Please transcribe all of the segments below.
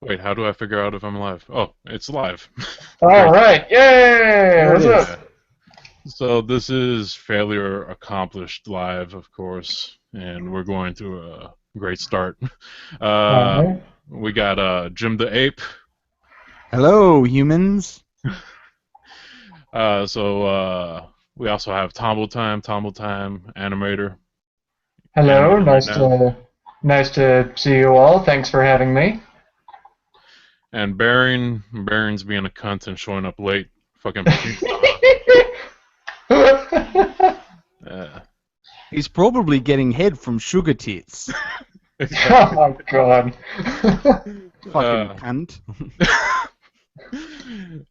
Wait, how do I figure out if I'm live? Oh, it's live. All Great. right, yay! There it What's is. up? So this is Failure Accomplished Live, of course, and we're going to a great start. All Uh, right. we got Jim the Ape. Hello, humans. We also have Tombo Time, animator, Hello, animating right now, nice to see you all. Thanks for having me. and Baron's being a cunt and showing up late. Fucking puke. Uh, He's probably getting head from sugar tits. Oh exactly. my god. Fucking Uh, cunt.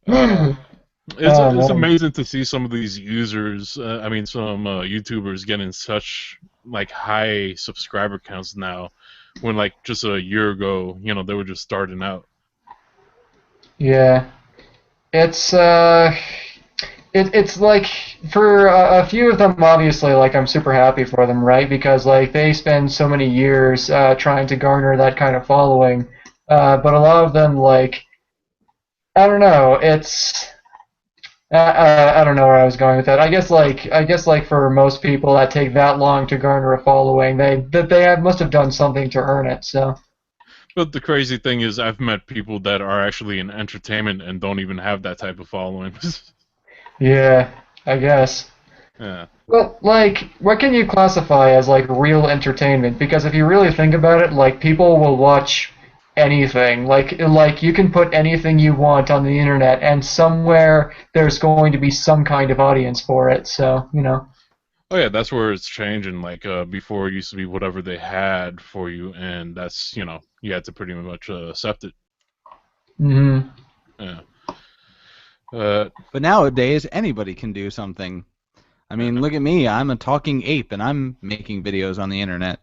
uh, it's Man. amazing to see some of these users. I mean, some YouTubers getting such like high subscriber counts now, when like just a year ago, they were just starting out. Yeah. It's it's like for a few of them, obviously, like I'm super happy for them, right? Because like they spend so many years trying to garner that kind of following. But a lot of them, like, I don't know, I don't know where I was going with that. I guess like for most people that take that long to garner a following, must have done something to earn it. So But the crazy thing is, I've met people that are actually in entertainment and don't even have that type of following. yeah, I guess. Yeah. But like, what can you classify as like real entertainment? Because if you really think about it, like people will watch anything. Like you can put anything you want on the internet, and somewhere there's going to be some kind of audience for it. So you know. Oh yeah, that's where it's changing. Like before, it used to be whatever they had for you, and that's you had to pretty much accept it. Hmm. Yeah. Uh, But nowadays, anybody can do something. I mean, look at me. I'm a talking ape, and I'm making videos on the internet.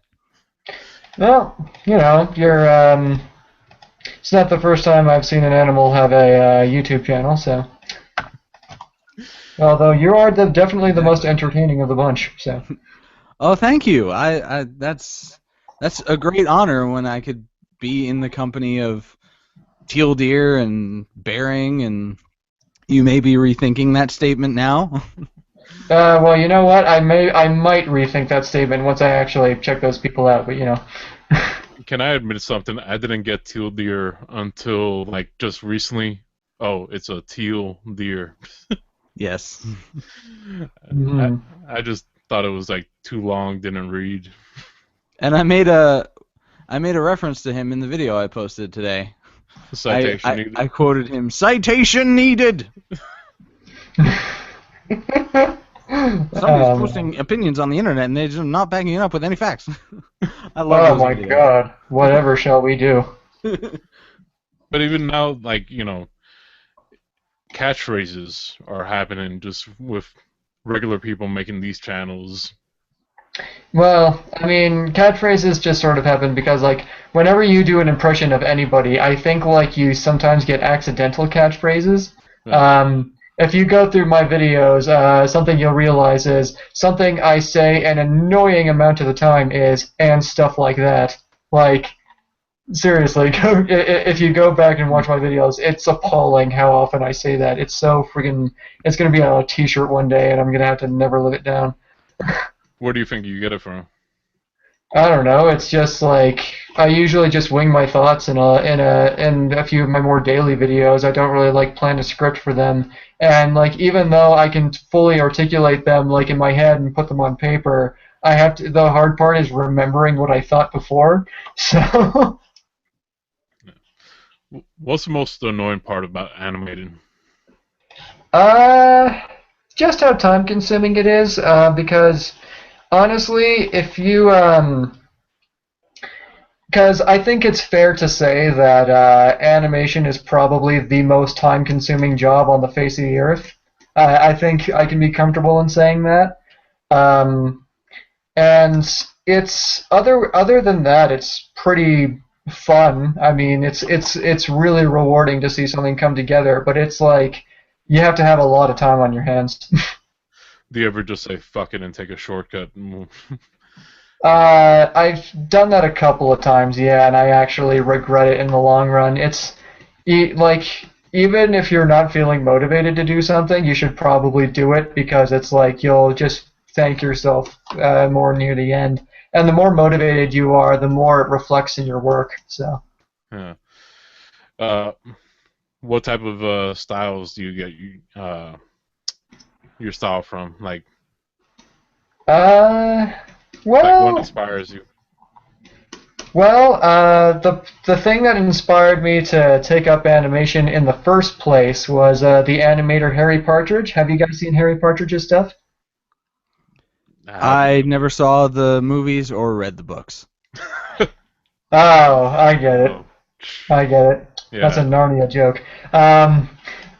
Well, you're it's not the first time I've seen an animal have a YouTube channel, so. Although you are definitely the most Exactly. entertaining of the bunch, so. Oh, thank you. That's a great honor when I could be in the company of teal deer and bearing, and you may be rethinking that statement now. Well, you know what? I might rethink that statement once I actually check those people out, but you know. can I admit something? I didn't get teal deer until like just recently. Oh, it's a teal deer. Yes. I Hmm. I just thought it was like too long. Didn't read. And I made a reference to him in the video I posted today. I, Citation I, needed. I quoted him, citation needed. Somebody's Man. posting opinions on the internet and they're just not backing it up with any facts. I love Oh those my videos. God. Whatever shall we do? But even now, like catchphrases are happening just with regular people making these channels. Well, I mean, catchphrases just sort of happen because, like, whenever you do an impression of anybody, I think, like, you sometimes get accidental catchphrases. Yeah. If you go through my videos, something you'll realize is something I say an annoying amount of the time is, and stuff like that. Like, seriously, if you go back and watch my videos, it's appalling how often I say that. It's so friggin'. It's gonna be on a t-shirt one day, and I'm gonna have to never live it down. Where do you think you get it from? I don't know. It's just like I usually just wing my thoughts in a few of my more daily videos. I don't really like plan a script for them, and like even though I can fully articulate them like in my head and put them on paper, I have to. The hard part is remembering what I thought before. So, What's the most annoying part about animating? uh, just how time consuming it is. Because honestly, if you because I think it's fair to say that animation is probably the most time-consuming job on the face of the earth. I think I can be comfortable in saying that. Um, and it's other than that, it's pretty fun. I mean, it's really rewarding to see something come together, but it's like you have to have a lot of time on your hands. Do you ever just say fuck it and take a shortcut? I've done that a couple of times, yeah, and I actually regret it in the long run. Like, even if you're not feeling motivated to do something, you should probably do it because it's like you'll just thank yourself more near the end. And the more motivated you are, the more it reflects in your work. So, Yeah. Uh, what type of styles do you get your style from? uh, Like what well, inspires you? the thing that inspired me to take up animation in the first place was the animator Harry Partridge. Have you guys seen Harry Partridge's stuff? I haven't. I never saw the movies or read the books. Oh, I get it. Oh, I get it. That's a yeah. Narnia joke.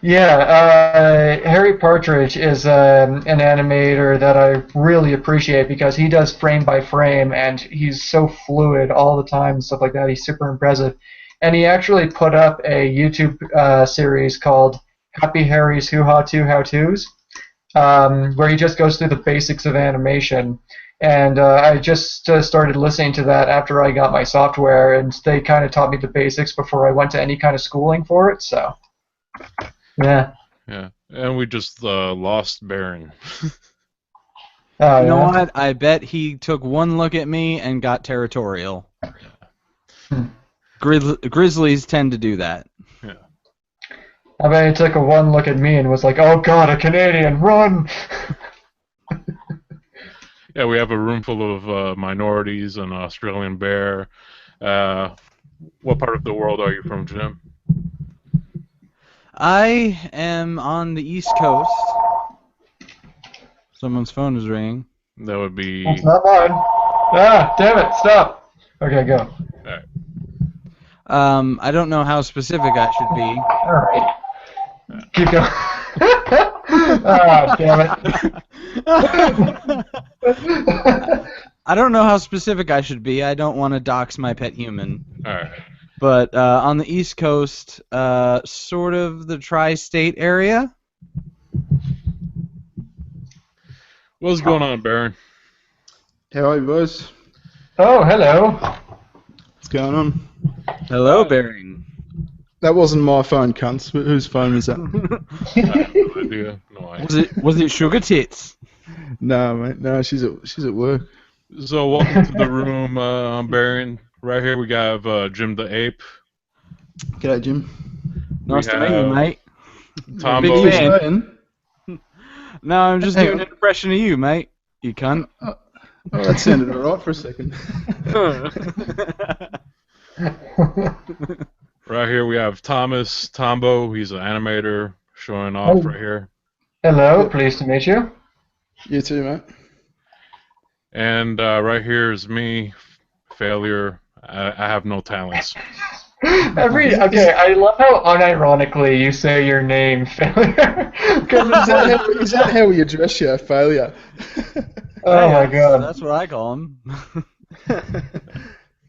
Yeah, Harry Partridge is an animator that I really appreciate because he does frame by frame and he's so fluid all the time and stuff like that. He's super impressive. And he actually put up a YouTube series called Happy Harry's Hoo Ha Two How Tos, where he just goes through the basics of animation. And I just started listening to that after I got my software, and they kind of taught me the basics before I went to any kind of schooling for it. So, yeah. Yeah. And we just lost Baron. Oh, You know yeah. what? I bet he took one look at me and got territorial. Hmm. Grizzlies tend to do that. Yeah. I bet he took a one look at me and was like, "Oh God, a Canadian, run!" Yeah, we have a room full of minorities, an Australian bear. Uh, what part of the world are you from, Jim? I am on the East Coast. Someone's phone is ringing. That would be. That's not mine. Ah, damn it! Stop. Okay, go. Alright. I don't know how specific I should be. All right. Keep going. Ah, damn it. I don't know how specific I should be. I don't want to dox my pet human. Alright. But on the East Coast, sort of the tri-state area. What's going on, Baron? How are you, boys? Oh, hello. What's going on? Hello, Bearing. That wasn't my phone, cunts. Whose phone was that? I have no idea. No idea. Was it Sugar Tits? No, mate. No, she's at work. So, welcome to the room. I'm Baron. Right here we got Jim the Ape. G'day, Jim. Nice to meet have you, mate. Tombo. Big fan. Saying? No, I'm just doing an impression of you, mate. You cunt. Oh, that sounded alright for a second. Right here we have Thomas Tombo. He's an animator showing off right here. Hello, pleased to meet you. You too, mate. And right here is me, failure. I have no talents. Okay, I love how unironically you say your name, failure. Is that how we address you, failure? Oh my god. That's what I call him.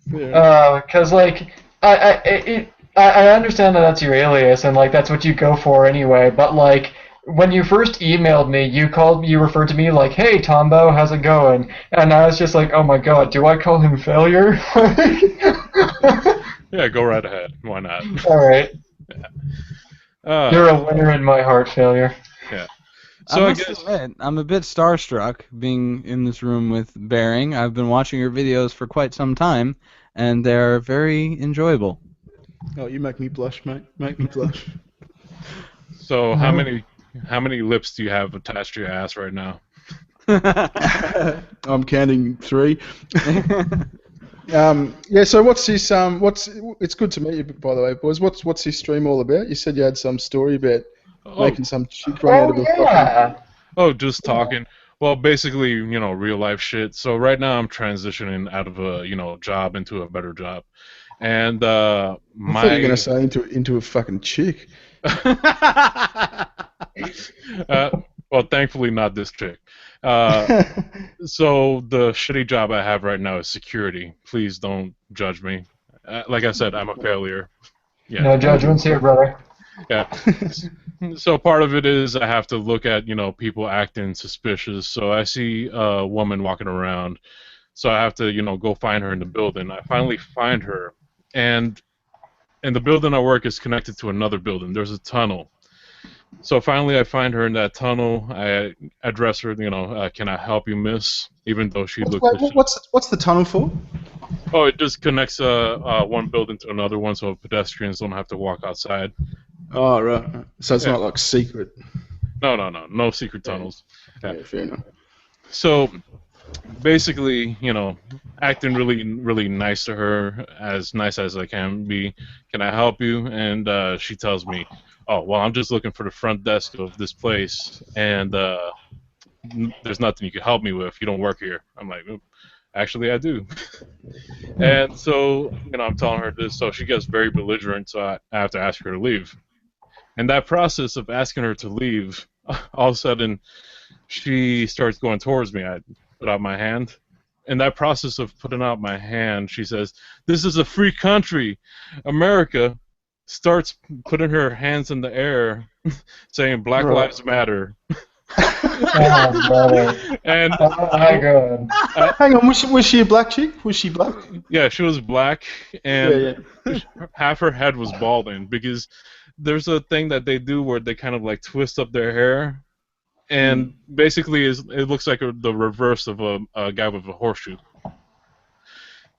Because like I understand that that's your alias and like that's what you go for anyway. But like when you first emailed me, you referred to me like, "Hey Tombo, how's it going?" And I was just like, "Oh my god, do I call him failure?" Yeah, go right ahead. Why not? All right, Uh, you're a winner in my heart, failure. yeah. I So I must guess admit, I'm a bit starstruck being in this room with Bearing. I've been watching your videos for quite some time, and they're very enjoyable. Oh, you make me blush, mate. Make me blush. so. How many lips do you have attached to your ass right now? I'm counting 3. Yeah. So what's this? It's good to meet you, by the way, boys. What's this stream all about? You said you had some story about making some chick run out Oh of a fucking. yeah. Oh, just talking. Well, basically, real life shit. So right now I'm transitioning out of a, job into a better job. And I thought you were gonna say into a fucking chick. well, thankfully not this chick. So the shitty job I have right now is security. Please don't judge me. Like I said, I'm a failure. Yeah. No judgments here, brother. Yeah. So part of it is I have to look at, people acting suspicious. So I see a woman walking around. So I have to, go find her in the building. I finally find her, and the building I work is connected to another building. There's a tunnel. So finally, I find her in that tunnel. I address her, can I help you, miss? Even though she looked. What's the tunnel for? Oh, it just connects one building to another one, so pedestrians don't have to walk outside. Oh, right. So it's Yeah. not like secret. No secret tunnels. Yeah, fair enough. So basically, acting really, really nice to her, as nice as I can be. Can I help you? And she tells me, oh, well, I'm just looking for the front desk of this place, and there's nothing you can help me with. You don't work here. I'm like, actually, I do. And so, I'm telling her this, so she gets very belligerent, so I have to ask her to leave. And that process of asking her to leave, all of a sudden, she starts going towards me. I put out my hand. In that process of putting out my hand, she says, "This is a free country. America," starts putting her hands in the air, saying Black Lives Matter. Oh, brother. And Oh, my God. Hang on, was she a black chick? Was she black? yeah, she was black, and Yeah. half her head was balding, because there's a thing that they do where they kind of like twist up their hair, and basically it looks like the reverse of a guy with a horseshoe.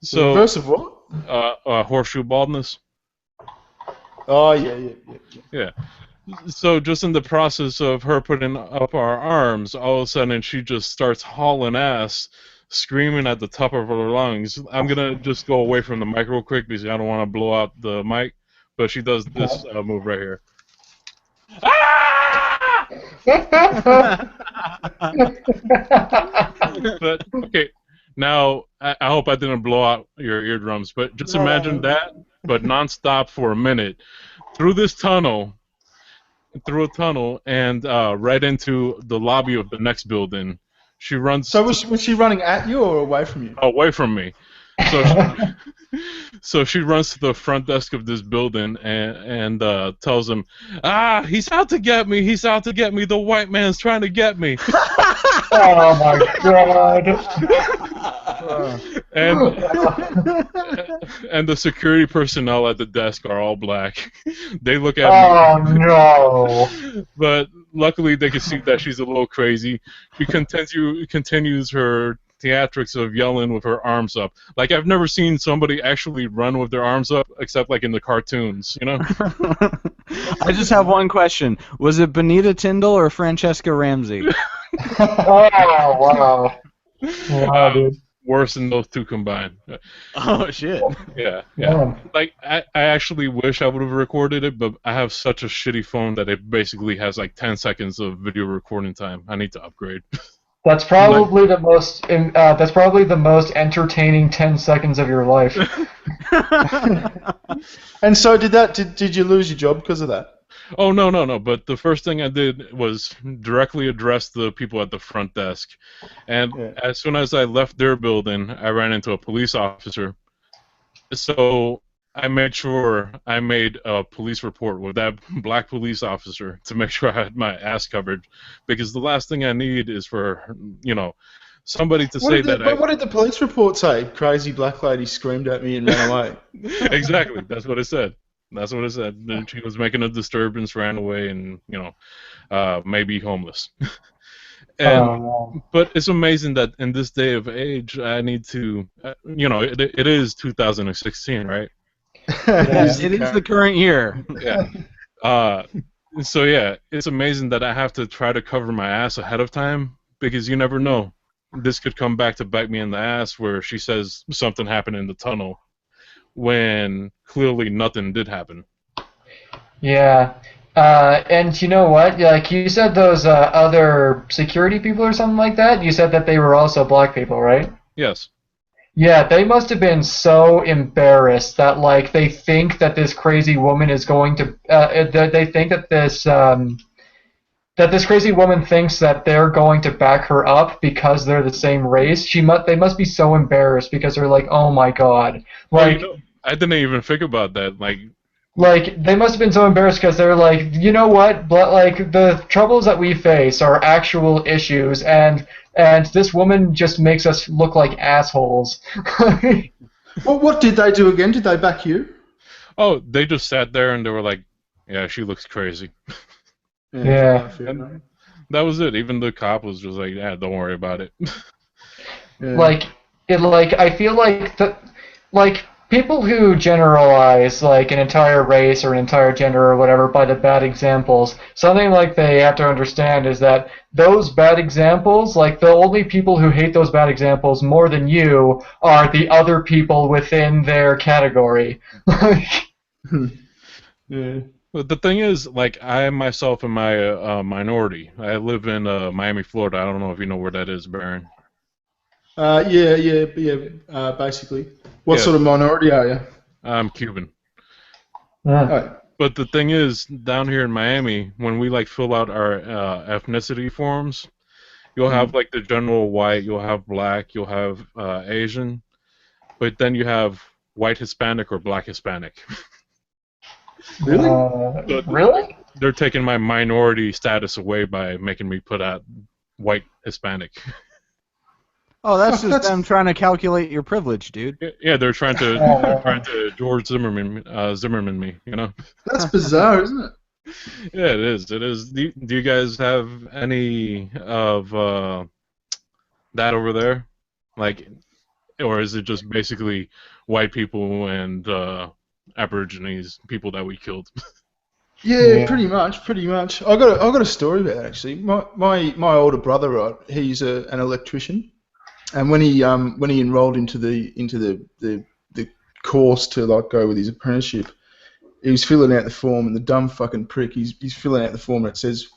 So reverse of what? Horseshoe baldness. Oh, yeah. So just in the process of her putting up our arms, all of a sudden she just starts hauling ass, screaming at the top of her lungs. I'm gonna just go away from the mic real quick because I don't want to blow out the mic. But she does this move right here. Ah! But okay, now I hope I didn't blow out your eardrums. But just imagine that, but nonstop for a minute, through this tunnel. Through a tunnel and right into the lobby of the next building. She runs. So was she running at you or away from you? Away from me. So she runs to the front desk of this building and tells him, he's out to get me. He's out to get me. The white man's trying to get me. Oh, my God. And the security personnel at the desk are all black. They look at me. Oh, no. But luckily they can see that she's a little crazy. She continues her theatrics of yelling with her arms up. Like, I've never seen somebody actually run with their arms up except like in the cartoons, I just have one question. Was it Benita Tyndall or Francesca Ramsey? Oh, wow. Wow, dude. Worse than those two combined. Oh, shit. Yeah. Yeah. Like, I actually wish I would have recorded it, but I have such a shitty phone that it basically has like 10 seconds of video recording time. I need to upgrade. That's probably the most entertaining 10 seconds of your life. And so did you lose your job because of that? Oh, no. But the first thing I did was directly address the people at the front desk. And as soon as I left their building, I ran into a police officer. So I made sure I made a police report with that black police officer to make sure I had my ass covered. Because the last thing I need is for, somebody to say that what did the police report say? Crazy black lady screamed at me and ran away. Exactly. That's what it said. Then she was making a disturbance, ran away, and maybe homeless. But it's amazing that in this day of age, I need to, it is 2016, right? It is the current year. Yeah. So yeah, it's amazing that I have to try to cover my ass ahead of time because you never know. This could come back to bite me in the ass where she says something happened in the tunnel when clearly nothing did happen. Yeah. And you know what? Like you said those other security people or something like that, you said that they were also black people, right? Yes. Yeah, they must have been so embarrassed that like they think that this crazy woman is going to they think that this crazy woman thinks that they're going to back her up because they're the same race. They must be so embarrassed because they're like, "Oh my god." Like I didn't even think about that. Like Like, they must have been so embarrassed because they're like, you know what? But like, the troubles that we face are actual issues, and this woman just makes us look like assholes. What did they do again? Did they back you? Oh, they just sat there and they were like, "Yeah, she looks crazy." Yeah. Fair enough. And that was it. Even the cop was just like, "Yeah, don't worry about it." Yeah. Like I feel like people who generalize like an entire race or an entire gender or whatever by the bad examples, something like they have to understand is that those bad examples, like the only people who hate those bad examples more than you are the other people within their category. Yeah. But the thing is, like, I myself am my minority. I live in Miami, Florida. I don't know if you know where that is, Baron. Yeah. Basically, what Yeah, sort of minority are you? I'm Cuban. Uh, Oh. But the thing is, down here in Miami, when we like fill out our ethnicity forms, you'll have like the general white, you'll have black, you'll have Asian, but then you have white Hispanic or black Hispanic. Really? So really? they're taking my minority status away by making me put out white Hispanic. Oh, that's Fuck, just that's them trying to calculate your privilege, dude. Yeah, they're Oh, trying to George Zimmerman me, you know. that's bizarre, isn't it? Yeah, it is. It is. Do you guys have any of that over there? Like, or is it just basically white people and Aborigines, people that we killed? Yeah, yeah. pretty much, pretty much. I got a story about that actually. My older brother, right? He's an electrician, and when he enrolled into the course to like go with his apprenticeship, he was filling out the form, and the dumb fucking prick, he's filling out the form, and it says,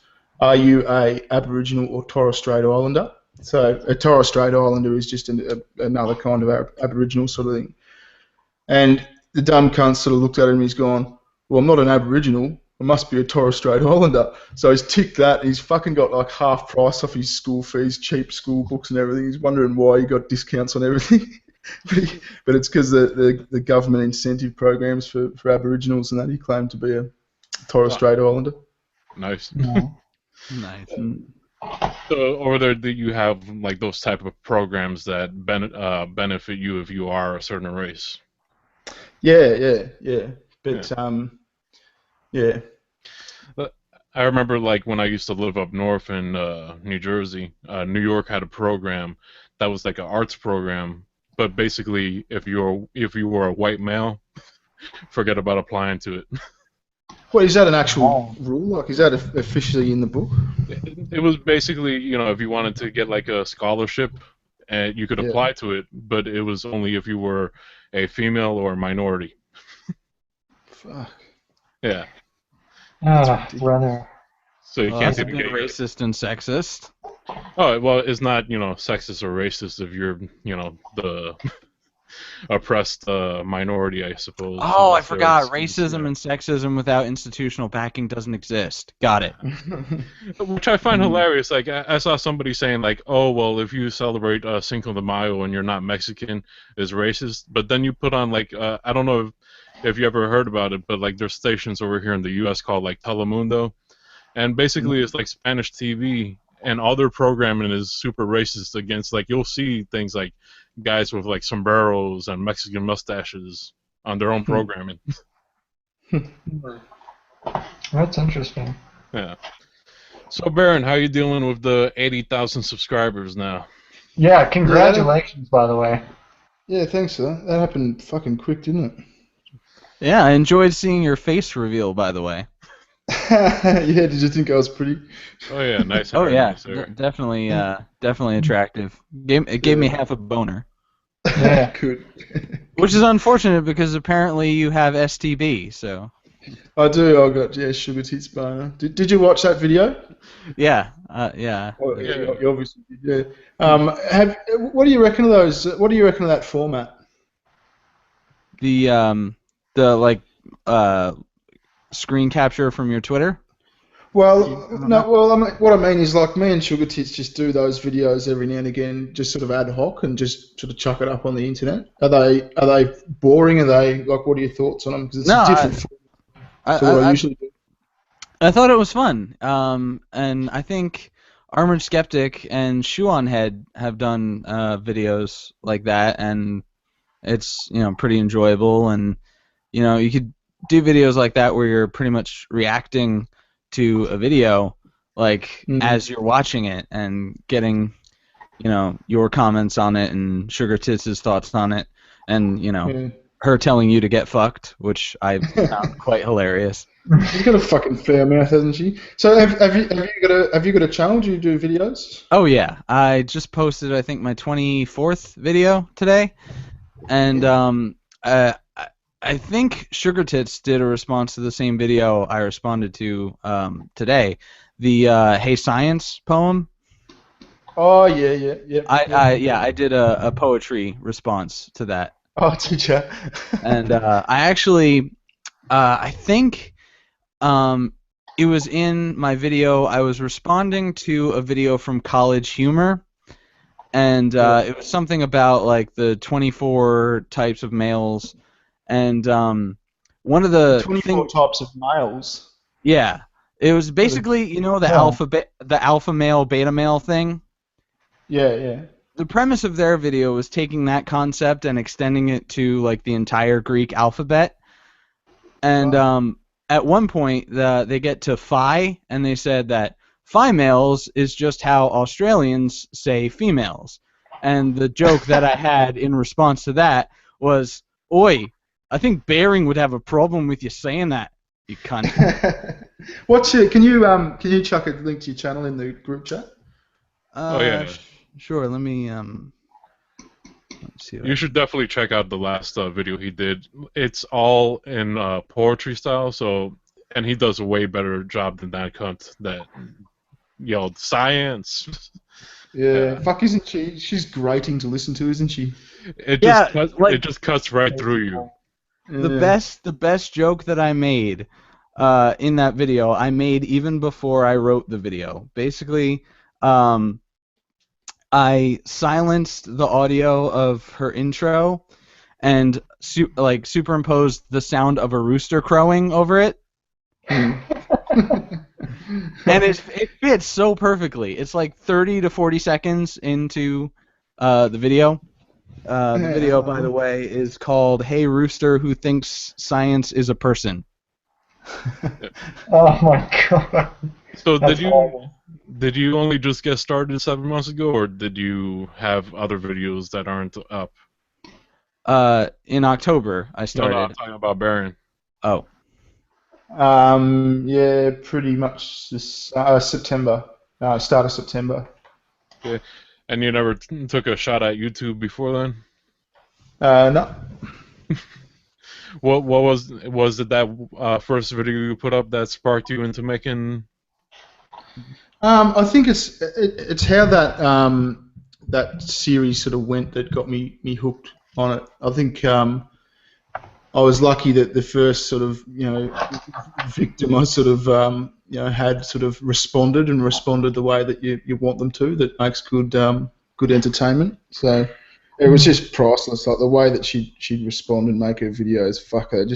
"Are you a Aboriginal or Torres Strait Islander?" So a Torres Strait Islander is just another kind of Aboriginal sort of thing. And the dumb cunt sort of looked at him and he's gone, "Well, I'm not an Aboriginal. I must be a Torres Strait Islander." So he's ticked that. And he's fucking got like half price off his school fees, cheap school books and everything. He's wondering why he got discounts on everything. But it's because the government incentive programs for Aboriginals and that he claimed to be a Torres Strait Islander. Nice. No. Nice. So over there, do you have like those type of programs that benefit you if you are a certain race? Yeah. But yeah. But I remember like when I used to live up north in New Jersey, New York had a program that was like an arts program, but basically if you were a white male, forget about applying to it. What is that an actual Oh. rule? Like, is that officially in the book? It was basically, if you wanted to get like a scholarship, and you could Yeah. apply to it, but it was only if you were a female or a minority. Fuck. Yeah. Brother. So you Well, can't that's a even bit get racist and sexist. Oh, well, it's not, sexist or racist if you're, the oppressed minority, I suppose. Oh, I So forgot. it's- Racism and sexism without institutional backing doesn't exist. Got it. Which I find hilarious. Like, I saw somebody saying, like, oh, well, if you celebrate Cinco de Mayo and you're not Mexican, is racist. But then you put on, like, I don't know if you ever heard about it, but, like, there's stations over here in the U.S. called, like, Telemundo. And basically it's like Spanish TV, and all their programming is super racist against, like, you'll see things like guys with, like, sombreros and Mexican mustaches on their own programming. That's interesting. Yeah. So, Baron, how you dealing with the 80,000 subscribers now? Yeah, congratulations, by the way. Yeah, thanks for that. That happened fucking quick, didn't it? Yeah, I enjoyed seeing your face reveal, by the way. Yeah, did you think I was pretty? Oh, yeah, nice Oh hair, yeah, nice hair. definitely attractive. It gave me half a boner, Yeah. Good. which is unfortunate because apparently you have STB. So I do. I got sugar tits boner. Did you watch that video? yeah. Oh, Yeah. you obviously did. Yeah. What do you reckon of those? What do you reckon of that format? The like screen capture from your Twitter. Well, no. Well, what I mean is, like, me and Sugar Tits just do those videos every now and again, just sort of ad hoc, and just sort of chuck it up on the internet. Are they boring? Are they like? What are your thoughts on them? Because it's No, a different. to what I usually do. I thought it was fun. And I think Armored Skeptic and Shoe on Head have done videos like that, and it's pretty enjoyable. And you could do videos like that where you're pretty much reacting to a video, like as you're watching it and getting your comments on it and Sugar Tits' thoughts on it, and her telling you to get fucked, which I found quite hilarious. She's got a fucking fair mouth, hasn't she? So have you got a channel? Do you do videos? Oh yeah, I just posted I think my 24th video today, and I think Sugar Tits did a response to the same video I responded to today, the Hey Science poem. Oh yeah. I did a poetry response to that. Oh, teacher. And I actually, I think it was in my video. I was responding to a video from College Humor, and it was something about like the 24 types of males, and one of the 24 types of males. Yeah, it was basically the alpha male, beta male thing. Yeah. The premise of their video was taking that concept and extending it to like the entire Greek alphabet. And at one point, they get to phi, and they said that phi males is just how Australians say females. And the joke that I had in response to that was, "Oi, I think Bering would have a problem with you saying that, you cunt." Can you chuck a link to your channel in the group chat? Oh yeah. Sure. Let me let's see. You should definitely check out the last video he did. It's all in poetry style, and he does a way better job than that cunt that yelled science. Yeah, fuck, isn't she? She's grating to listen to, isn't she? It just cuts right through you. The best joke that I made in that video, I made even before I wrote the video. Basically, I silenced the audio of her intro and superimposed the sound of a rooster crowing over it. And it fits so perfectly. It's like 30 to 40 seconds into the video. The video, by the way, is called "Hey Rooster Who Thinks Science is a Person." Oh my god. So That's horrible. did you only just get started 7 months ago, or did you have other videos that aren't up? In October, I started. No, I'm talking about Baron. Oh. Yeah, pretty much this September. Start of September. Okay. And you never took a shot at YouTube before then? No. What was it that first video you put up that sparked you into making? I think it's how that series sort of went that got me hooked on it. I think I was lucky that the first sort of victim I sort of had sort of responded the way that you want them to. That makes good entertainment. So it was just priceless. Like the way that she'd respond and make her videos. Fuck her.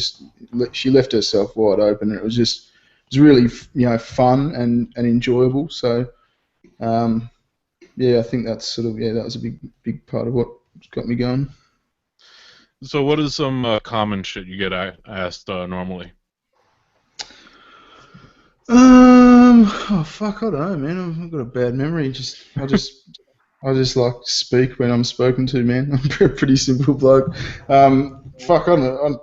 She left herself wide open. And it was really fun and enjoyable. So I think that's sort of that was a big part of what got me going. So what is some common shit you get asked normally? Oh fuck, I don't know, man. I've got a bad memory. I just like speak when I'm spoken to, man. I'm a pretty simple bloke. Fuck, I don't know.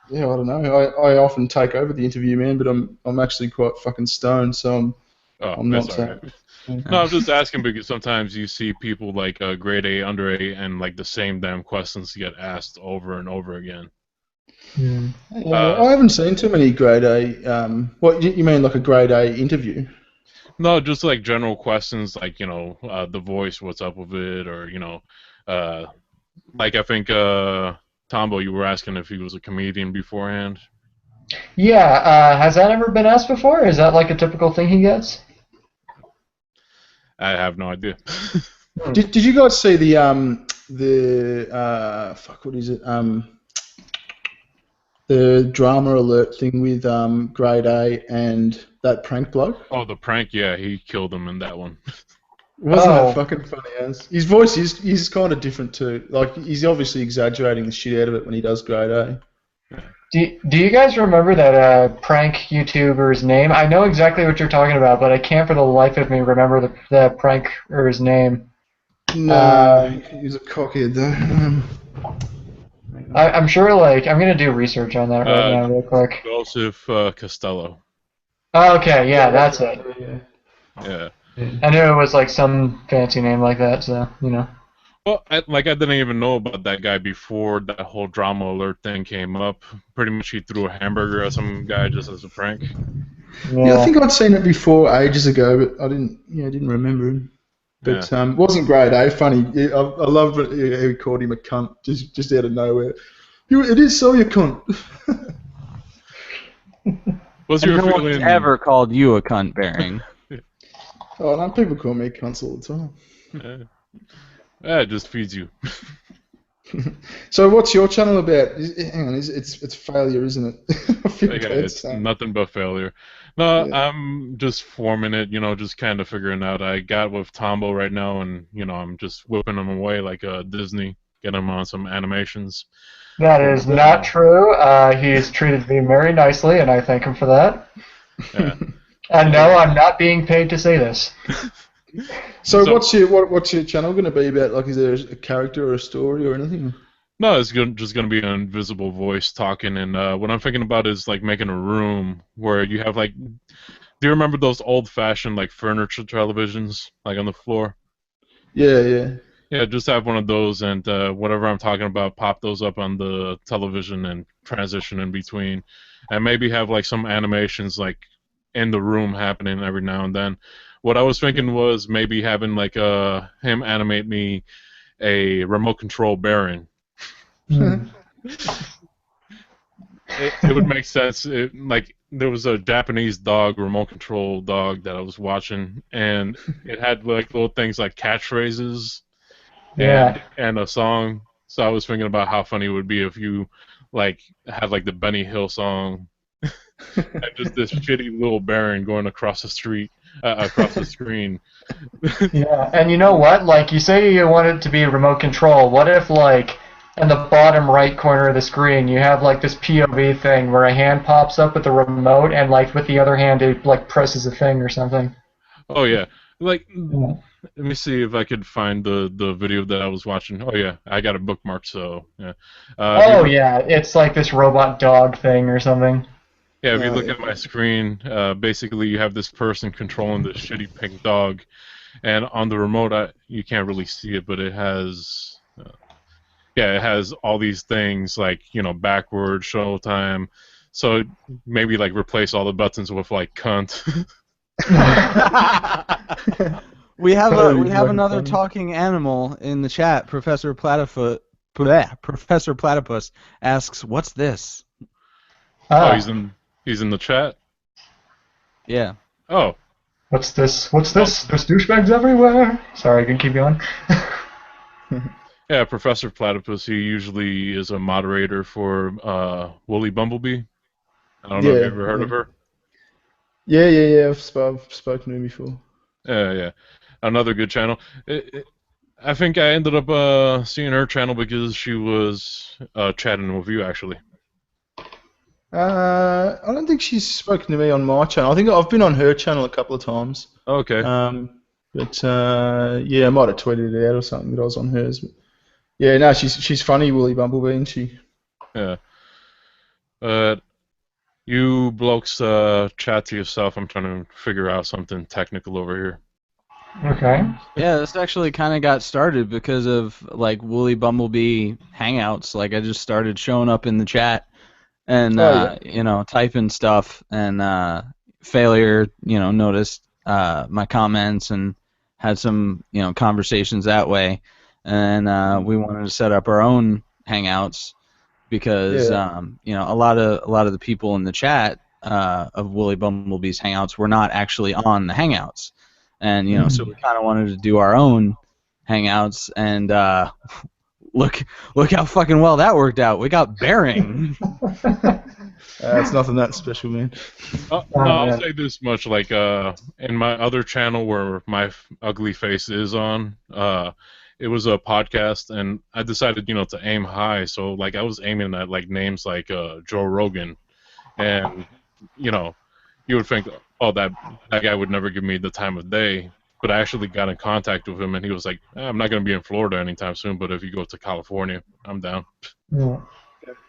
I often take over the interview, man, but I'm actually quite fucking stoned, so I'm not. That's all right. No, I'm just asking because sometimes you see people like grade A, under A, and like the same damn questions get asked over and over again. I haven't seen too many grade A. What you mean, like a grade A interview? No, just like general questions, like the voice, what's up with it, or like I think Tombo, you were asking if he was a comedian beforehand. Yeah, has that ever been asked before? Is that like a typical thing he gets? I have no idea. Did you guys see the fuck, what is it? the drama alert thing with Grade A and that prank bloke. Oh, the prank, yeah, he killed him in that one. Wasn't that Oh, fucking funny as? His voice is kind of different too. Like he's obviously exaggerating the shit out of it when he does Grade A. do you guys remember that prank YouTuber's name? I know exactly what you're talking about, but I can't for the life of me remember the pranker's name. No, he was a cockhead though. I'm sure, like, I'm gonna do research on that right Uh, now, real quick. Joseph Costello. Oh, okay, yeah, that's it. Yeah. Yeah. I knew it was like some fancy name like that, so you know. Well, I didn't even know about that guy before that whole drama alert thing came up. Pretty much, he threw a hamburger at some guy just as a prank. Yeah, I Yeah. think I'd seen it before ages ago, but I didn't remember him. But wasn't Grade A funny? Yeah, I loved it. He called him a cunt just out of nowhere. It is so, you cunt. Was And your no one's feeling? ever called you a cunt, Bearing. Oh, no, people call me cunts all the time. Yeah, it just feeds you. So what's your channel about? Hang on, it's failure, isn't it? I feel Yeah, bad it's saying. nothing but failure. No, Yeah. I'm just forming it, just kind of figuring out. I got with Tombo right now, and I'm just whipping him away like Disney, getting him on some animations. That is not true. He's treated me very nicely, and I thank him for that. Yeah. And no, I'm not being paid to say this. So So- what's your channel going to be about? Like, is there a character or a story or anything? No, it's just gonna be an invisible voice talking, and what I'm thinking about is like making a room where you have like, do you remember those old-fashioned like furniture televisions like on the floor? Yeah. Yeah, just have one of those, and whatever I'm talking about, pop those up on the television and transition in between, and maybe have like some animations like in the room happening every now and then. What I was thinking was maybe having like him animate me a remote control Baron. Hmm. It would make sense. Like there was a Japanese dog, remote control dog that I was watching, and it had like little things like catchphrases Yeah. and a song. So I was thinking about how funny it would be if you like had like the Benny Hill song and just this shitty little Baron going across the street, across the screen. Yeah. And you know what? Like, you say you want it to be remote control. What if, like, in the bottom right corner of the screen, you have, like, this POV thing where a hand pops up with the remote, and, like, with the other hand, it, like, presses a thing or something? Oh yeah, like Yeah. let me see if I could find the video that I was watching. Oh yeah, I got it bookmarked. So yeah. Oh, yeah. It's like this robot dog thing or something. Yeah, if you look Yeah. at my screen, basically you have this person controlling this shitty pink dog, and on the remote, you can't really see it, but it has, it has all these things like backward, showtime. So maybe like replace all the buttons with like cunt. We have Totally fucking another funny. talking animal in the chat. Professor Platypus asks, "What's this?" Oh, Ah, he's in the chat. Yeah. Oh, what's this? What's this? There's douchebags everywhere. Sorry, I can keep going. yeah, Professor Platypus. He usually is a moderator for Woolly Bumblebee. I don't know if you ever heard of her. Yeah. I've spoken to him before. Yeah. Another good channel. I think I ended up seeing her channel because she was chatting with you actually. I don't think she's spoken to me on my channel. I think I've been on her channel a couple of times. Okay. But yeah, I might have tweeted it out or something that I was on hers. But yeah, no, she's funny, Woolly Bumblebee, isn't she? Yeah. You blokes chat to yourself. I'm trying to figure out something technical over here. Okay. Yeah, this actually kind of got started because of like Woolly Bumblebee hangouts. Like I just started showing up in the chat and typing stuff, and Failure noticed my comments and had some conversations that way, and we wanted to set up our own hangouts because a lot of the people in the chat of Woolly Bumblebee's hangouts were not actually on the hangouts. And so we kind of wanted to do our own hangouts, and look how fucking well that worked out. We got bearing. It's nothing that special, man. I'll man. say this much: like, in my other channel where my ugly face is on, it was a podcast, and I decided, to aim high. So, like, I was aiming at like names like Joe Rogan, and you know, you would think, oh, that guy would never give me the time of day. But I actually got in contact with him, and he was like, I'm not going to be in Florida anytime soon, but if you go to California, I'm down. Yeah.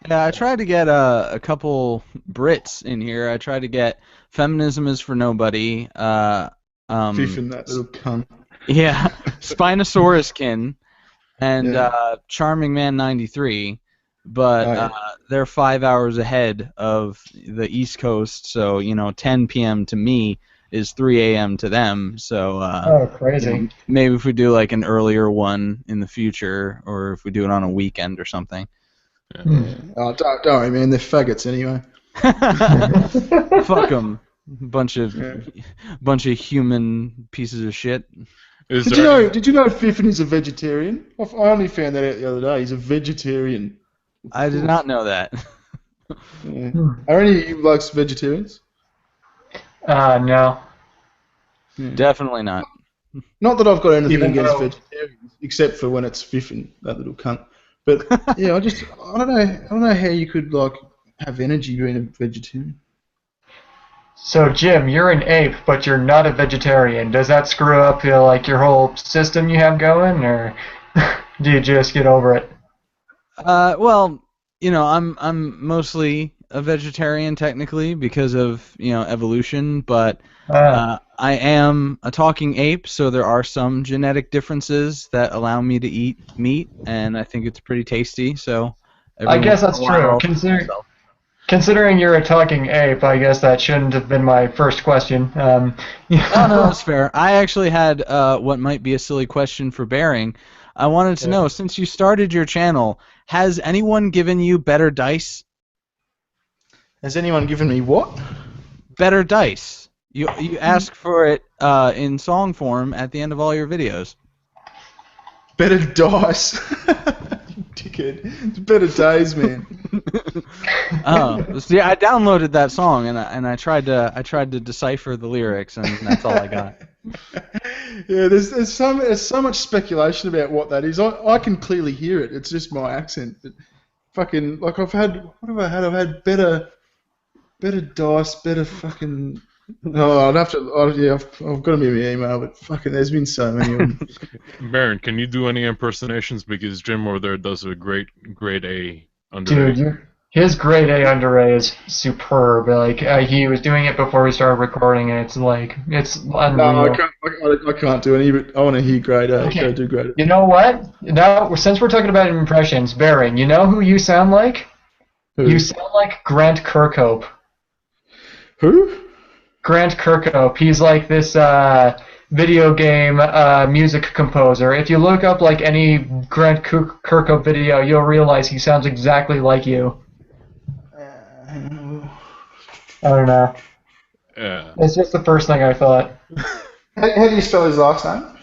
Yeah, I tried to get a couple Brits in here. I tried to get Feminism is for Nobody. Fiffin, that little cunt. Yeah, Spinosauruskin and Yeah. Charming Man 93, but Oh, yeah. they're 5 hours ahead of the East Coast, so 10 p.m. to me is 3 a.m. to them. So Oh, crazy. maybe if we do like an earlier one in the future, or if we do it on a weekend or something. Oh, don't worry, man. They're faggots anyway. Fuck them, bunch of human pieces of shit. Is Did there you know? any- Did you know Fiffin is a vegetarian? I only found that out the other day. He's a vegetarian. I did not know that. Yeah. Are any of you blokes vegetarians? No. Definitely not. Not that I've got anything Even against though- vegetarians, except for when it's Fiffin, that little cunt. But yeah, I don't know how you could like have energy being a vegetarian. So, Jim, you're an ape, but you're not a vegetarian. Does that screw up like your whole system you have going, or do you just get over it? Well, I'm mostly a vegetarian technically because of evolution, but I am a talking ape, so there are some genetic differences that allow me to eat meat, and I think it's pretty tasty. So I guess that's every once in a true. while, I'll treat myself. Considering you're a talking ape, I guess that shouldn't have been my first question. No, that's fair. I actually had what might be a silly question for Bearing. I wanted to know, since you started your channel, has anyone given you better dice? Has anyone given me what? Better dice. You ask for it in song form at the end of all your videos. Better dice. You dickhead. It's better days, man. Oh, see, I downloaded that song and I tried to decipher the lyrics, and that's all I got. Yeah, there's so much speculation about what that is. I can clearly hear it. It's just my accent. But fucking like what have I had? I've had better dice, better fucking. Oh, I'd have to. Oh, yeah, I've got them in my email, but fucking, there's been so many of them. Baron, can you do any impersonations? Because Jim over there does a great grade A under Dude, A. his grade A under A is superb. Like he was doing it before we started recording, and it's unreal. No, I can't do any. But I want to hear grade A. Okay. Go do grade A. You know what? Now, since we're talking about impressions, Baron, you know who you sound like? Who? You sound like Grant Kirkhope. Who? Grant Kirkhope. He's like this video game music composer. If you look up like any Grant Kirkhope video, you'll realize he sounds exactly like you. I don't know. Yeah. It's just the first thing I thought. How do you spell his last name?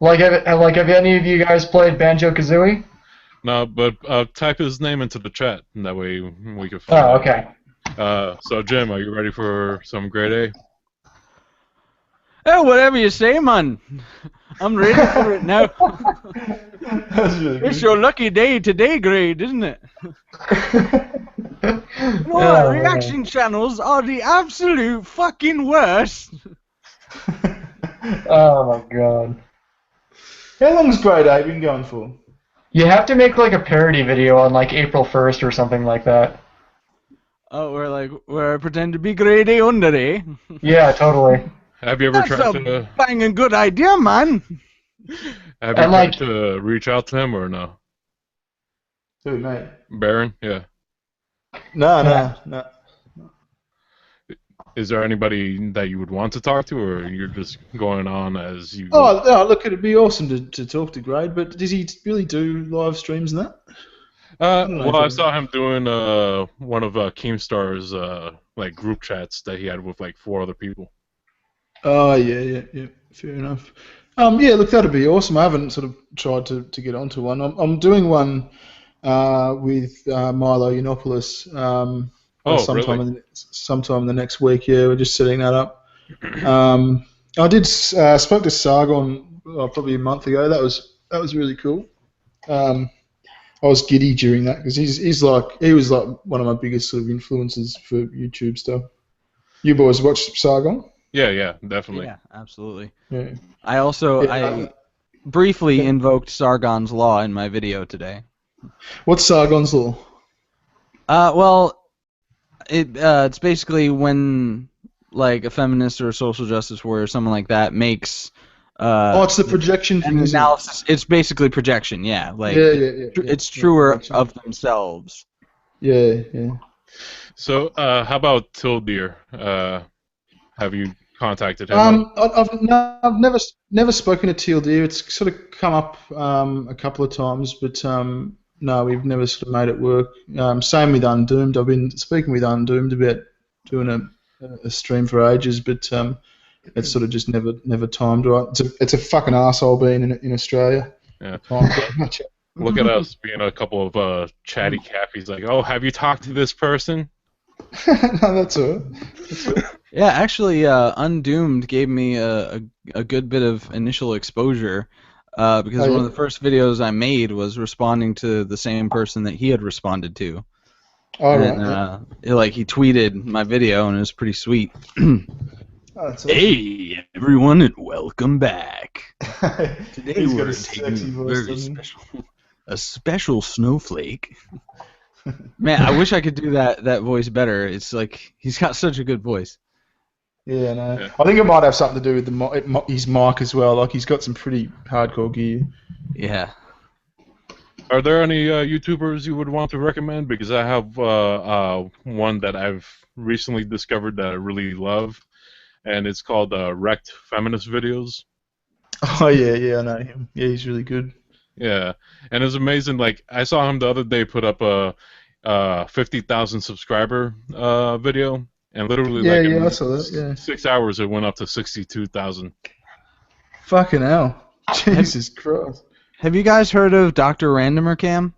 Have any of you guys played Banjo-Kazooie? No, but type his name into the chat, and that way we can Oh, find out. okay. So Jim, are you ready for some grade A? Oh, whatever you say, man. I'm ready for it now. That's really It's good. your lucky day today, grade, isn't it? Oh, Reaction channels are the absolute fucking worst. Oh my god. How long's grade A been going for? You have to make like a parody video on like April 1st or something like that. Oh, where I pretend to be grade A under A. Yeah, totally. Have you ever That's tried a to banging good idea, man. have you And, tried like- to reach out to him or no? Who, mate? Baron, yeah. No. Is there anybody that you would want to talk to, or you're just going on as you? Oh, no, look, it'd be awesome to talk to Grade, but does he really do live streams and that? don't know Well, I if saw him doing one of Keemstar's like group chats that he had with like 4 other people. Oh, yeah, fair enough. Yeah, look, that'd be awesome. I haven't sort of tried to get onto one. I'm doing one with Milo Yiannopoulos Oh, really? sometime in the next week. Yeah, we're just setting that up. I did spoke to Sargon probably a month ago. That was really cool. I was giddy during that because he was like one of my biggest sort of influences for YouTube stuff. You boys watch Sargon? Yeah, yeah, definitely. Yeah, absolutely. Yeah. I briefly invoked Sargon's law in my video today. What's Sargon's law? Well, it's basically when like a feminist or a social justice warrior or someone like that makes It's the projection thing, an isn't analysis. It's basically projection, yeah. Like it? it's truer of themselves. Yeah, yeah. So, how about Tildeer? Have you contacted him? I've never spoken to Teal Deer. It's sort of come up a couple of times, but no, we've never sort of made it work. Same with Undoomed. I've been speaking with Undoomed about doing a stream for ages, but it's sort of just never timed right. It's a fucking arsehole being in Australia. Yeah. Much. Look at us being a couple of chatty Catfies. Like, oh, have you talked to this person? No, that's all right. Yeah, actually, Undoomed gave me a good bit of initial exposure because one of the first videos I made was responding to the same person that he had responded to. All And right. he tweeted my video, and it was pretty sweet. Oh, that's awesome. Hey, everyone, and welcome back. Today He's got we're a taking sexy a voice, very doesn't he? a special snowflake. Man, I wish I could do that voice better. It's like he's got such a good voice. Yeah, no. Yeah. I think it might have something to do with his mic as well. Like he's got some pretty hardcore gear. Yeah. Are there any YouTubers you would want to recommend? Because I have one that I've recently discovered that I really love, and it's called Wrecked Feminist Videos. Oh yeah, I know him. Yeah, he's really good. Yeah, and it's amazing. Like I saw him the other day put up a 50,000 subscriber video, and literally Yeah, like yeah, I in saw that. Yeah. 6 hours it went up to 62,000. Fucking hell. Jesus Christ. Have you guys heard of Dr. Randomer Cam?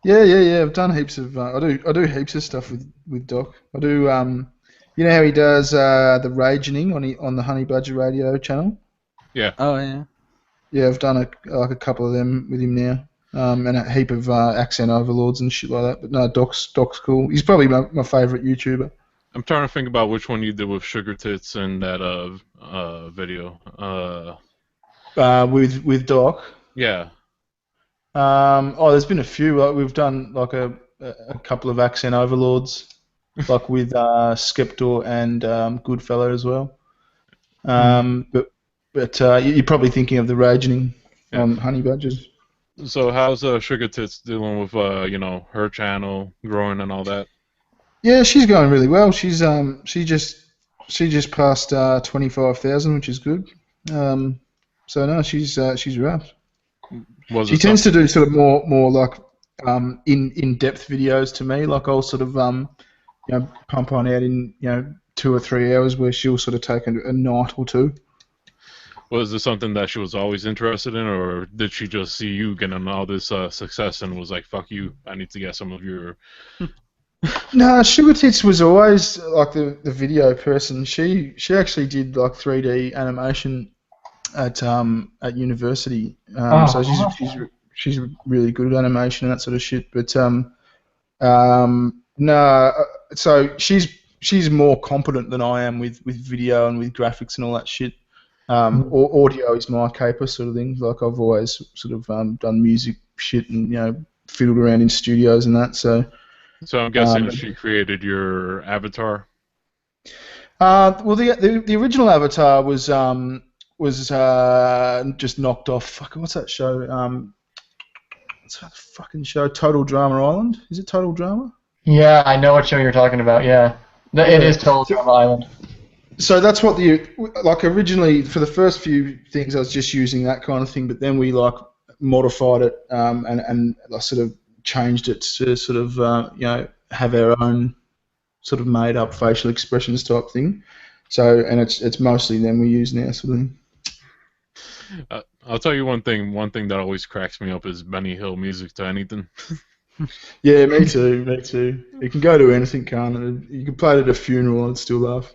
Yeah. I've done heaps of. I do heaps of stuff with Doc. I do. You know how he does the Ragening on the Honey Badger Radio channel. Yeah. Oh yeah. Yeah, I've done a couple of them with him now. And a heap of accent overlords and shit like that. But no, Doc's cool. He's probably my favourite YouTuber. I'm trying to think about which one you did with Sugar Tits in that video. With Doc. Yeah. There's been a few. Like, we've done like a couple of accent overlords, like with Skeptor and Goodfellow as well. But you're probably thinking of the Ragening on Honey Badgers. So how's Sugar Tits dealing with her channel growing and all that? Yeah, she's going really well. She just passed 25,000, which is good. So no, she's wrapped. She tends to do sort of more like in-depth videos to me. Like I'll sort of pump on out in 2 or 3 hours where she'll sort of take a night or two. Was this something that she was always interested in, or did she just see you getting all this success and was like, "Fuck you, I need to get some of your"? No, Sugar Tits was always like the video person. She actually did like 3D animation at university. So she's really good at animation and that sort of shit. But no, so she's more competent than I am with video and with graphics and all that shit. Audio is my caper sort of thing. Like I've always sort of done music shit and fiddled around in studios and that. So I'm guessing she created your avatar. Well, the original avatar was just knocked off. Fuck, what's that show? What's that fucking show? Total Drama Island? Is it Total Drama? Yeah, I know what show you're talking about. Yeah, it is Total Drama Island. So that's what originally for the first few things I was just using that kind of thing, but then we like modified it and sort of changed it to sort of have our own sort of made up facial expressions type thing. So and it's mostly them we use now sort of thing. I'll tell you one thing. One thing that always cracks me up is Benny Hill music to anything. Yeah, me too, me too. You can go to anything, can't it? You can play it at a funeral and still laugh.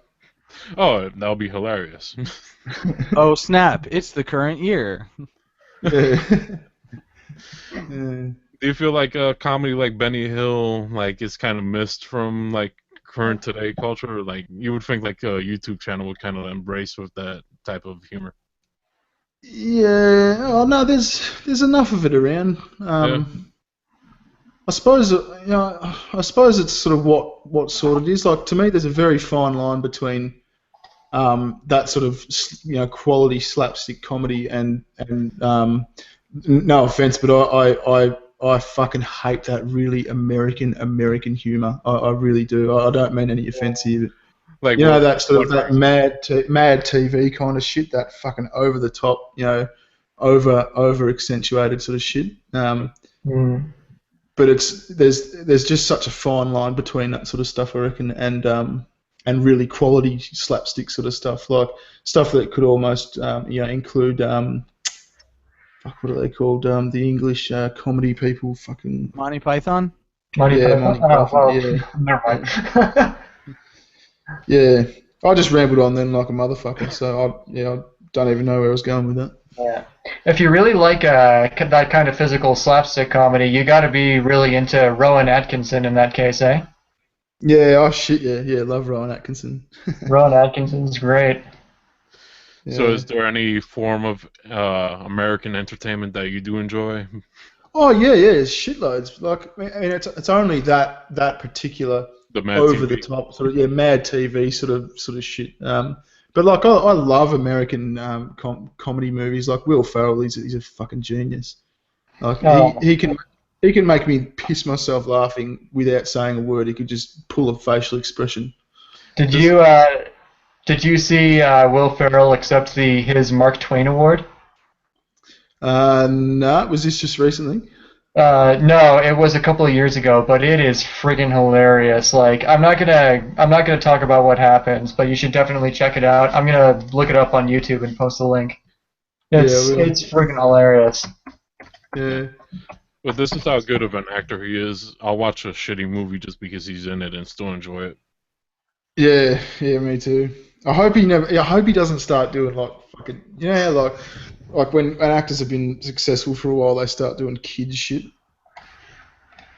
Oh, that'll be hilarious. Oh snap! It's the current year. Yeah. Yeah. Do you feel like a comedy like Benny Hill like is kind of missed from like current today culture? Like you would think like a YouTube channel would kind of embrace with that type of humor. Yeah. Oh no, there's enough of it around. Yeah, I suppose I suppose it's sort of what sort it is. Like to me, there's a very fine line between that sort of quality slapstick comedy and no offense, but I fucking hate that really American humor. I really do. I don't mean any offense here. like You know what? that sort What of for that example? mad TV kind of shit, that fucking over the top, over accentuated sort of shit. Mm. But there's just such a fine line between that sort of stuff, I reckon, and really quality slapstick sort of stuff, like stuff that could almost include fuck, what are they called? The English comedy people, fucking Monty Python. Monty yeah, Python. Monty Oh Python, well, yeah, never yeah, mind. yeah. I just rambled on then like a motherfucker, so I don't even know where I was going with that. Yeah. If you really like that kind of physical slapstick comedy, you got to be really into Rowan Atkinson in that case, eh? Yeah, oh shit, yeah, love Rowan Atkinson. Rowan Atkinson's great. So Yeah. is there any form of American entertainment that you do enjoy? Oh yeah, it's shitloads. Like I mean, it's only that particular The Mad over the TV. top sort of mad TV sort of shit. But like I love American comedy movies. Like Will Ferrell, he's a fucking genius. Like Oh, he can make me piss myself laughing without saying a word. He could just pull a facial expression. did This you did you see Will Ferrell accept his Mark Twain Award? No, was this just recently? No, it was a couple of years ago, but it is friggin' hilarious. Like, I'm not gonna talk about what happens, but you should definitely check it out. I'm gonna look it up on YouTube and post a link. Yeah, I will. It's friggin' hilarious. Yeah. But this is how good of an actor he is. I'll watch a shitty movie just because he's in it and still enjoy it. Yeah, me too. I hope he doesn't start doing like fucking, like when actors have been successful for a while, they start doing kid shit.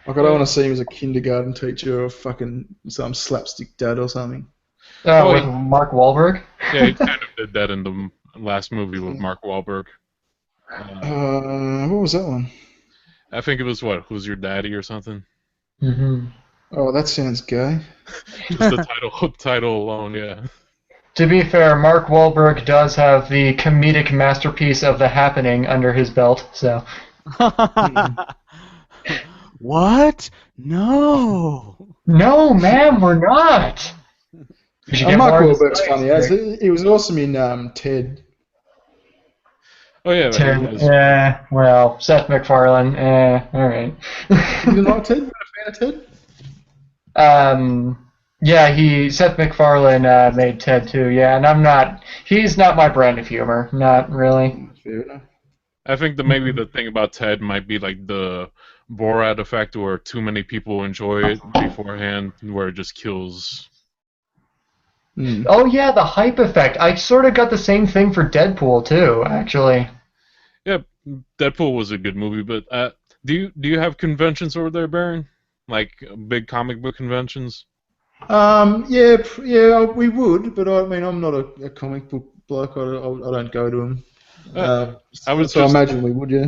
Like I don't Yeah. want to see him as a kindergarten teacher or fucking some slapstick dad or something. Oh, With Mark Wahlberg. yeah, he kind of did that in the last movie with Mark Wahlberg. Uh, What was that one? I think it was what? Who's Your Daddy or something? Hmm. Oh, that sounds gay. Just the title alone, yeah. To be fair, Mark Wahlberg does have the comedic masterpiece of The Happening under his belt, so. What? No. No, ma'am, we're not. You should And get Mark more of his Wahlberg's lines, funny as Greg. he was awesome in Ted. Oh yeah, but he was. Well, Seth MacFarlane, alright. You didn't like Ted? You a fan of Ted? Yeah, Seth MacFarlane made Ted too, yeah, and he's not my brand of humor, not really. Fair enough. I think maybe the thing about Ted might be like the Borat effect, where too many people enjoy it beforehand, where it just kills. Mm. Oh yeah, the hype effect. I sort of got the same thing for Deadpool too, actually. Yeah, Deadpool was a good movie, but do you have conventions over there, Baron? Like big comic book conventions? Yeah, we would, but I mean, I'm not a comic book bloke. I don't go to them. Uh, I was So I just imagine we would, yeah.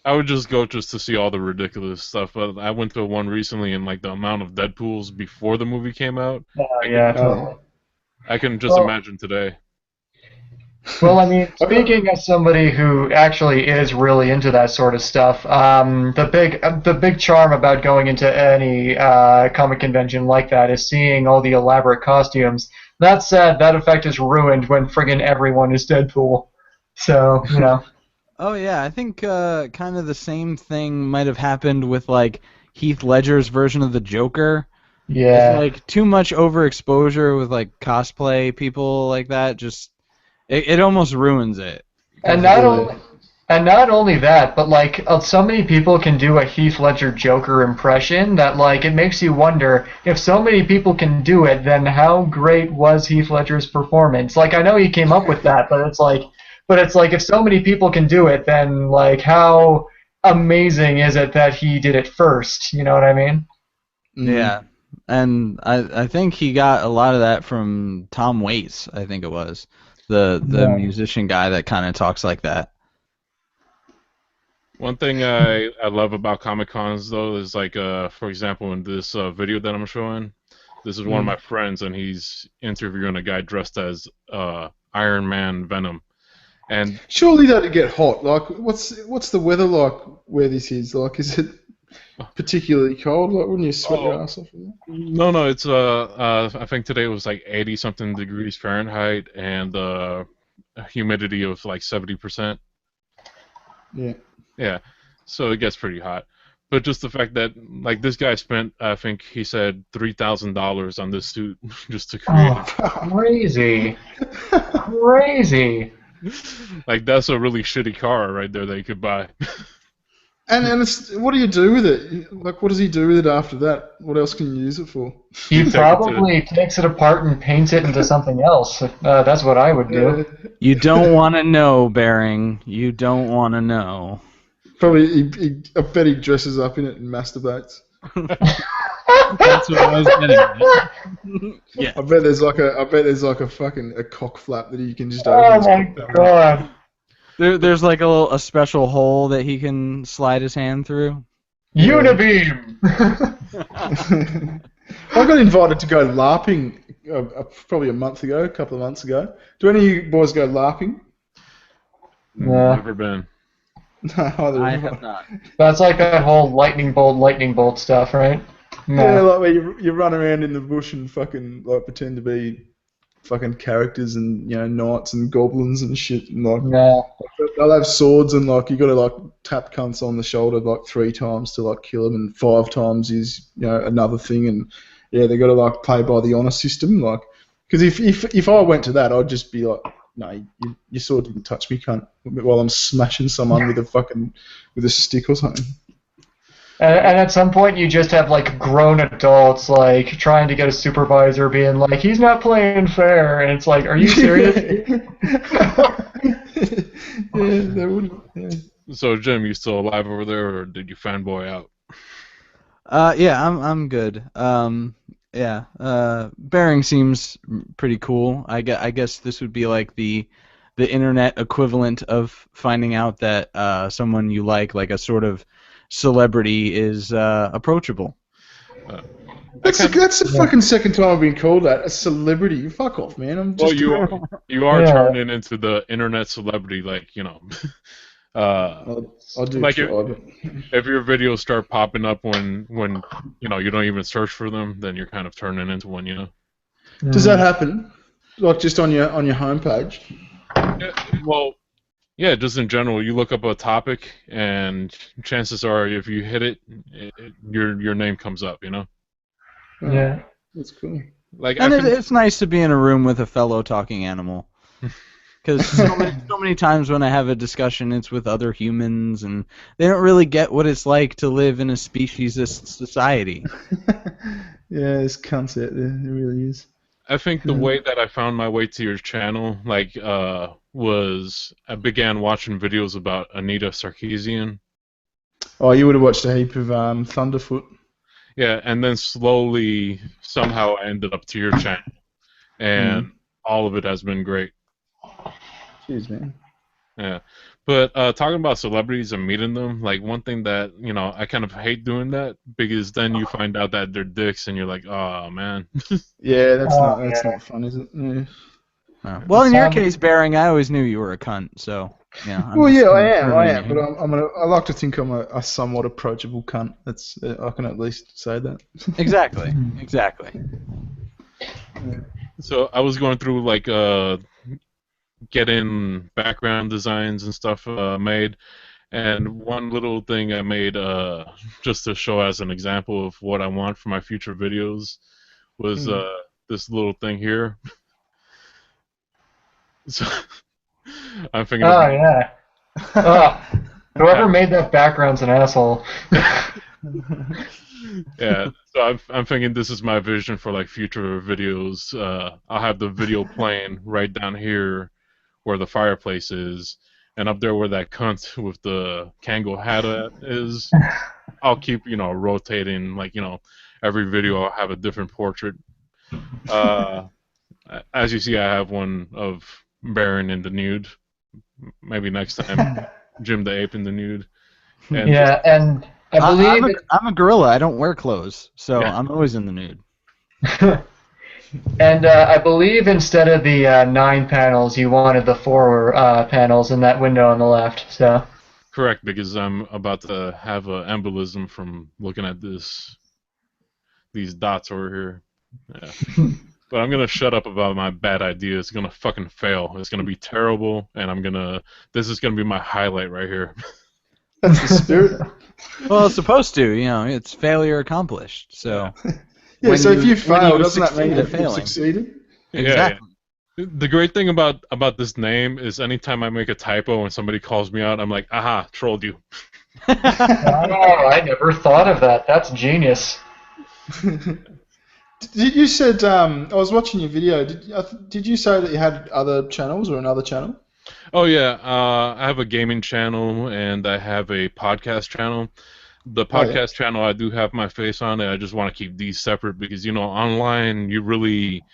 I would just go just to see all the ridiculous stuff. But I went to one recently, and like the amount of Deadpools before the movie came out, Oh I yeah, can totally. I can just Well, imagine today. well, I mean, I got, speaking as somebody who actually is really into that sort of stuff, the big charm about going into any comic convention like that is seeing all the elaborate costumes. That said, that effect is ruined when friggin' everyone is Deadpool. So, Oh yeah, I think kind of the same thing might have happened with like Heath Ledger's version of the Joker. It's yeah. like too much overexposure with like cosplay people like that. Just it almost ruins it. And of not the. only and not only that, but like so many people can do a Heath Ledger Joker impression that like it makes you wonder if so many people can do it, then how great was Heath Ledger's performance? Like I know he came up with that, but it's like if so many people can do it, then like how amazing is it that he did it first? You know what I mean? Yeah, and I think he got a lot of that from Tom Waits. I think it was the Yeah. musician guy that kind of talks like that. One thing I love about Comic Cons though is like for example in this video that I'm showing, this is one of my friends and he's interviewing a guy dressed as Iron Man Venom, and Surely that'd get hot. Like, what's the weather like where this is? Like, is it particularly cold? Like, wouldn't you sweat your oh ass off? no it's I think today it was like 80 something degrees Fahrenheit and humidity of like 70%. Yeah. Yeah, so it gets pretty hot. But just the fact that like this guy spent, I think he said $3,000 on this suit just to create Oh, crazy, crazy. it. Like that's a really shitty car right there that you could buy. And what do you do with it? Like, what does he do with it after that? What else can you use it for? He Take it to probably takes it apart and paints it into something else. That's what I would do. You don't want to know, Bering. You don't want to know. Probably, I bet he dresses up in it and masturbates. That's what I was getting at. Yeah. I bet there's like a cock flap that he can just open. Oh his my cock down. god. There's like a special hole that he can slide his hand through. Unibeam! I got invited to go LARPing probably a couple of months ago. Do any of you boys go LARPing? Yeah. Never been. No, either I have have not. That's like that whole lightning bolt stuff, right? Yeah, No. like where you run around in the bush and fucking like pretend to be fucking characters and knights and goblins and shit and like No. they'll have swords and like you got to like tap cunts on the shoulder like 3 times to like kill them and 5 times is another thing and yeah they got to like play by the honor system like because if I went to that I'd just be like no your sword didn't touch me cunt while I'm smashing someone with a stick or something. And at some point, you just have like grown adults like trying to get a supervisor, being like, "He's not playing fair," and it's like, "Are you serious?" Yeah, they wouldn't. Yeah. So Jim, you still alive over there, or did you fanboy out? Yeah, I'm good. Yeah. Bering seems pretty cool. I guess this would be like the internet equivalent of finding out that someone you like a sort of celebrity is approachable. That's the fucking second time I've been called that. A celebrity. Fuck off, man. I'm Well, just. you are Yeah. turning into the internet celebrity, like I'll do like try, but if your videos start popping up when you don't even search for them, then you're kind of turning into one, does that happen? Like just on your homepage? Yeah, well, yeah, just in general, you look up a topic, and chances are, if you hit it, your name comes up. Yeah. That's cool. Like And it's nice to be in a room with a fellow talking animal. Because so many times when I have a discussion, it's with other humans, and they don't really get what it's like to live in a speciesist society. Yeah, this concept, it really is. I think the way that I found my way to your channel, was I began watching videos about Anita Sarkeesian. Oh, you would have watched a heap of Thunderfoot. Yeah, and then slowly, somehow, I ended up to your channel, and all of it has been great. Cheers, man. Yeah, but talking about celebrities and meeting them, like one thing that I kind of hate doing that because then you find out that they're dicks, and you're like, oh man. Yeah, that's Oh, not fun, is it? Yeah. Well, in your case, Bering, I always knew you were a cunt, so yeah. Well, yeah, I am, but I like to think I'm a somewhat approachable cunt. That's I can at least say that. Exactly. So I was going through getting background designs and stuff made, and one little thing I made just to show as an example of what I want for my future videos was this little thing here. So I'm thinking Oh about yeah. Whoever made that background's an asshole. yeah. So I'm thinking this is my vision for like future videos. I'll have the video playing right down here where the fireplace is, and up there where that cunt with the Kango hat is. I'll keep rotating like every video I'll have a different portrait. Uh, as you see, I have one of Baron in the nude. Maybe next time Jim the Ape in the nude, and just Yeah, and I I'm believe a I'm a gorilla. I don't wear clothes, so yeah. I'm always in the nude. and I believe instead of the 9 panels, you wanted the 4 panels in that window on the left. So Correct, because I'm about to have an embolism from looking at these dots over here. Yeah. But I'm gonna shut up about my bad idea. It's gonna fucking fail. It's gonna be terrible, and this is gonna be my highlight right here. That's the spirit. Well, it's supposed to. It's failure accomplished. So Yeah, when so if you when fail, doesn't that succeed mean at that you've failing. succeeded? Yeah, Exactly. yeah. The great thing about this name is anytime I make a typo and somebody calls me out, I'm like, aha, trolled you. oh, I never thought of that. That's genius. You said I was watching your video. Did you say that you had other channels or another channel? Oh yeah, I have a gaming channel and I have a podcast channel. The Oh yeah. podcast channel, I do have my face on it. I just want to keep these separate because online you really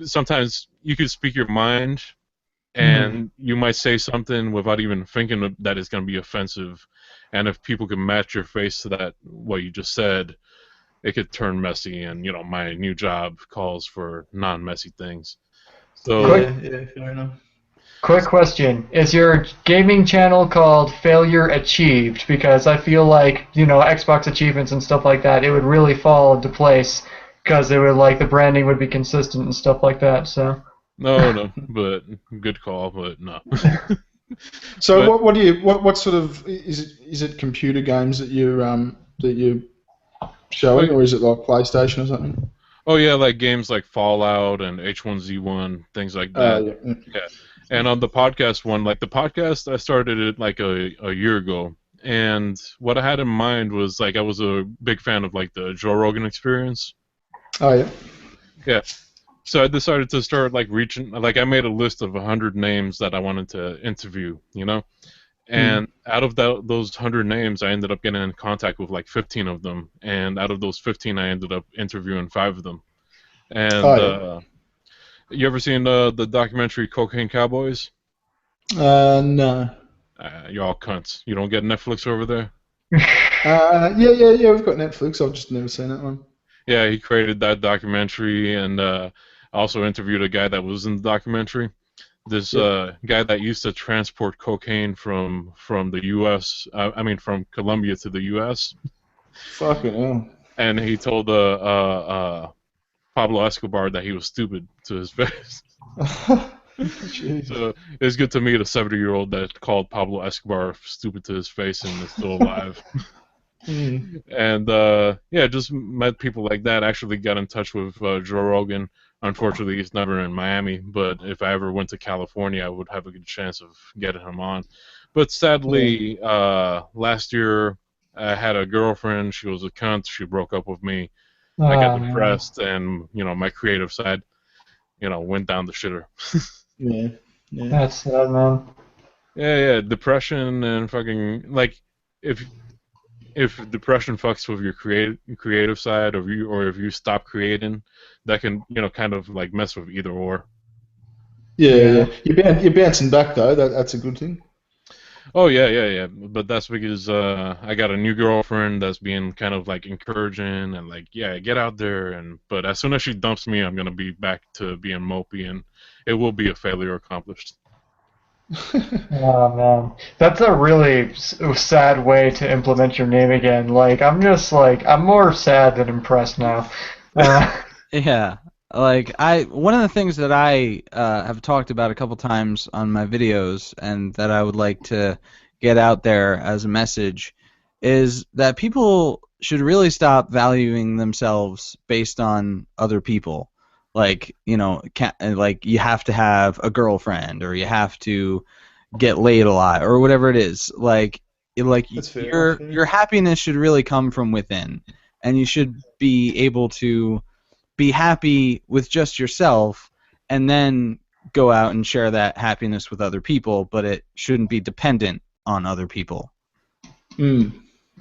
sometimes you could speak your mind and you might say something without even thinking that it's going to be offensive. And if people can match your face to that what you just said, it could turn messy. And my new job calls for non-messy things. So Quick, Yeah, fair enough. quick question: is your gaming channel called Failure Achieved? Because I feel like Xbox achievements and stuff like that, it would really fall into place because it would the branding would be consistent and stuff like that. So. no, but good call, but no. So But what sort of is it computer games that you're oh, showing, or is it like PlayStation or something? oh yeah, like games like Fallout and H1Z1, things like that. Yeah. Yeah. And on the podcast one, like the podcast, I started it like a year ago. And what I had in mind was like I was a big fan of like the Joe Rogan Experience. Oh yeah. Yeah. So I decided to start like reaching, like I made a list of 100 names that I wanted to interview. Hmm. And out of those 100 names, I ended up getting in contact with like 15 of them. And out of those 15, I ended up interviewing 5 of them. Oh And yeah. you ever seen the documentary Cocaine Cowboys? No. You all cunts. You don't get Netflix over there? Yeah. We've got Netflix. I've just never seen that one. Yeah, he created that documentary and also interviewed a guy that was in the documentary. This Yep. guy that used to transport cocaine from the U.S. I mean, from Colombia to the U.S. Fucking hell. And he told Pablo Escobar that he was stupid to his face. Jeez. So it's good to meet a 70-year-old that called Pablo Escobar stupid to his face and is still alive. Hmm. And yeah, just met people like that. Actually got in touch with Joe Rogan. Unfortunately, he's never in Miami, but if I ever went to California, I would have a good chance of getting him on. But sadly, last year I had a girlfriend. She was a cunt. She broke up with me. I got Man. depressed, and my creative side, went down the shitter. Yeah. Yeah. That's sad, man. Yeah, depression and fucking like if depression fucks with your creative side, or if you stop creating, that can kind of like mess with either or. Yeah. Yeah. Yeah. You're bouncing back though. That's a good thing. Oh yeah. But that's because I got a new girlfriend that's being kind of like encouraging and like yeah, get out there. But as soon as she dumps me, I'm gonna be back to being mopey, and it will be a failure accomplished. Oh man, that's a really sad way to implement your name again. I'm more sad than impressed now. Uh, Yeah, like one of the things that I have talked about a couple times on my videos, and that I would like to get out there as a message, is that people should really stop valuing themselves based on other people. Like like you have to have a girlfriend, or you have to get laid a lot or whatever it is. Like That's fair. your happiness should really come from within, and you should be able to be happy with just yourself, and then go out and share that happiness with other people. But it shouldn't be dependent on other people. Mm.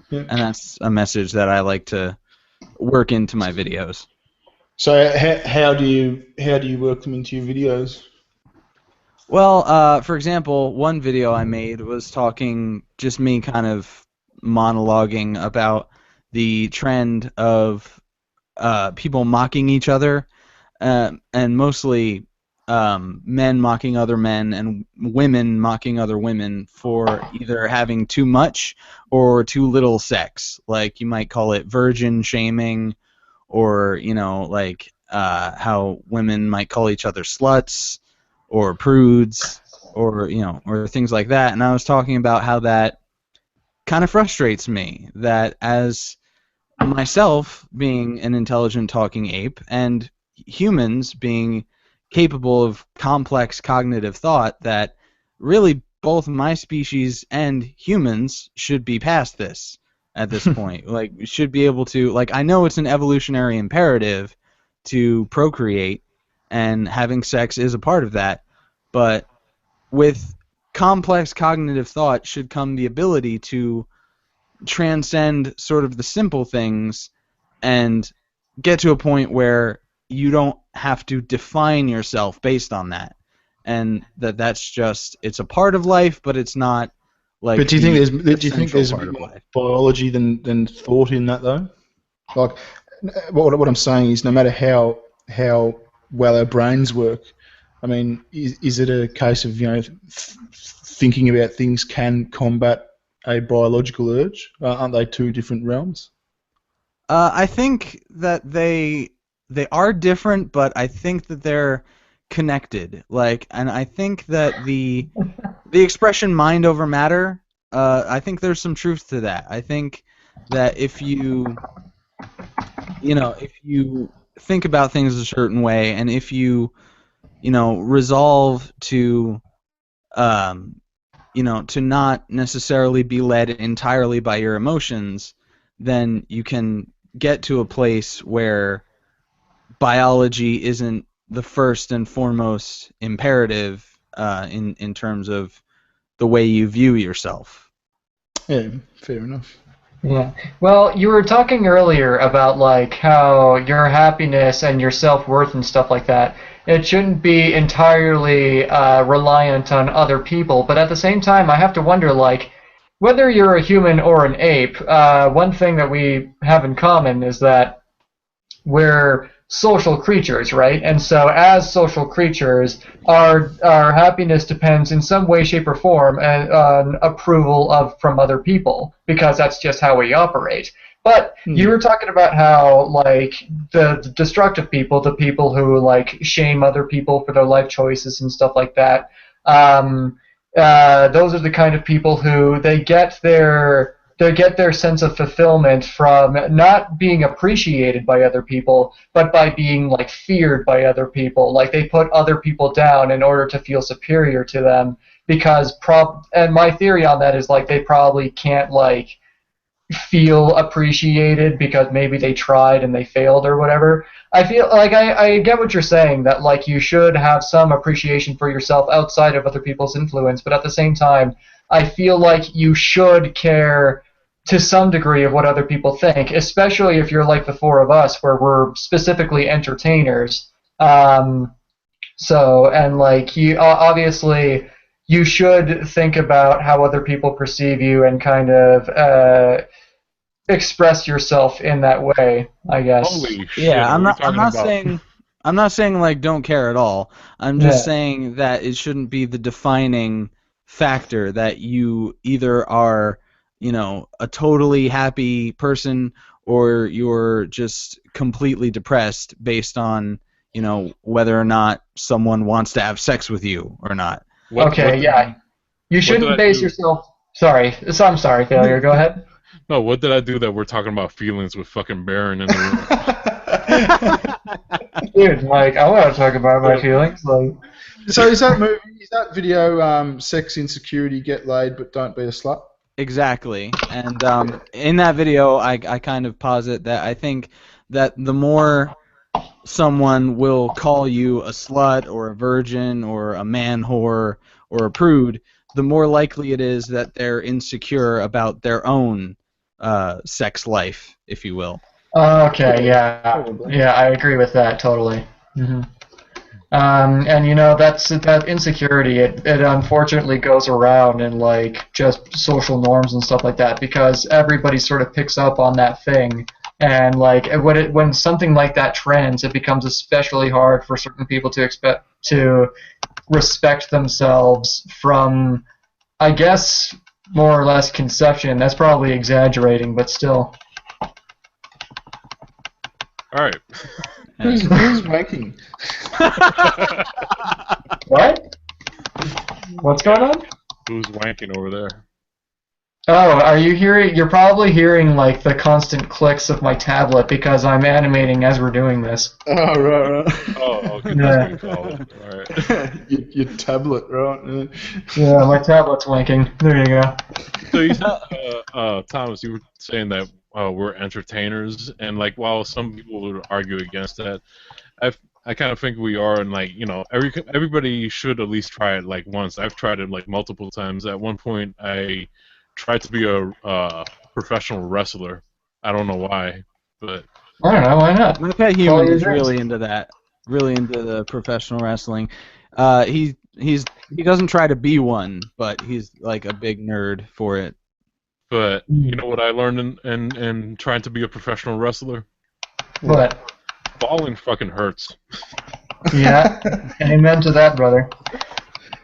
Yeah. And that's a message that I like to work into my videos. So how do you work them into your videos? Well, for example, one video I made was talking, just me kind of monologuing about the trend of people mocking each other, and mostly men mocking other men and women mocking other women for either having too much or too little sex. Like, you might call it virgin shaming, or, you know, like how women might call each other sluts or prudes, or, you know, or things like that. And I was talking about how that kind of frustrates me, that as myself being an intelligent talking ape and humans being capable of complex cognitive thought, that really both my species and humans should be past this at this point. Like, we should be able to, like, I know it's an evolutionary imperative to procreate, and having sex is a part of that, but with complex cognitive thought should come the ability to transcend sort of the simple things and get to a point where you don't have to define yourself based on that, and that's just, it's a part of life, but it's not like But do you think there's a part bit of more life. biology than thought in that though? Like, what I'm saying is, no matter how well our brains work, I mean, is it a case of, you know, thinking about things can combat a biological urge? Aren't they two different realms? I think that they are different, but I think that they're connected. Like, and I think that the expression "mind over matter," I think there's some truth to that. I think that if you if you think about things a certain way, and if you resolve to to not necessarily be led entirely by your emotions, then you can get to a place where biology isn't the first and foremost imperative in terms of the way you view yourself. Yeah, fair enough. Yeah. Well, you were talking earlier about like how your happiness and your self-worth and stuff like that, it shouldn't be entirely reliant on other people. But at the same time, I have to wonder, like, whether you're a human or an ape, one thing that we have in common is that we're social creatures, right? And so as social creatures, our happiness depends in some way, shape, or form on approval of from other people, because that's just how we operate. But you were talking about how, like, the destructive people, the people who like shame other people for their life choices and stuff like that, those are the kind of people who they get their sense of fulfillment from not being appreciated by other people, but by being like feared by other people. Like, they put other people down in order to feel superior to them, because and my theory on that is, like, they probably can't like feel appreciated because maybe they tried and they failed or whatever. I feel like I get what you're saying, that like you should have some appreciation for yourself outside of other people's influence, but at the same time, I feel like you should care to some degree of what other people think, especially if you're like the four of us, where we're specifically entertainers. And like, you obviously you should think about how other people perceive you and kind of express yourself in that way, I guess. Holy shit! Yeah, What are we talking about? I'm not saying like don't care at all. I'm just saying that it shouldn't be the defining factor, that you either are, a totally happy person, or you're just completely depressed based on, whether or not someone wants to have sex with you or not. You shouldn't base yourself. Sorry, I'm sorry, Failure. Go ahead. No, what did I do that we're talking about feelings with fucking Baron in the room? Dude, like, I want to talk about my feelings. Like, So is that video, sex insecurity, get laid but don't be a slut? Exactly. And in that video, I kind of posit that I think that the more someone will call you a slut or a virgin or a man whore or a prude, the more likely it is that they're insecure about their own sex life, if you will. Okay, yeah, Probably. yeah, I agree with that totally. hmm and you know that insecurity. It unfortunately goes around in like just social norms and stuff like that because everybody sort of picks up on that thing, and like when something like that trends, it becomes especially hard for certain people to expect to respect themselves from, I guess, more or less conception. That's probably exaggerating, but still. All right. Who's wanking? What? What's going on? Who's wanking over there? Oh, are you hearing? You're probably hearing like the constant clicks of my tablet because I'm animating as we're doing this. Oh, right. Oh, okay, Yeah. that's what you call it. All right. your tablet, right? Yeah, my tablet's winking. There you go. So you said, Thomas, you were saying that we're entertainers, and like while some people would argue against that, I kind of think we are, and like everybody should at least try it like once. I've tried it like multiple times. At one point, I tried to be a professional wrestler. I don't know why, but I don't know. Why not? My pet Follow human your is dreams. really into that, really into the professional wrestling. He doesn't try to be one, but he's like a big nerd for it. but you know what I learned in trying to be a professional wrestler? What? Falling fucking hurts. Yeah. Amen to that, brother.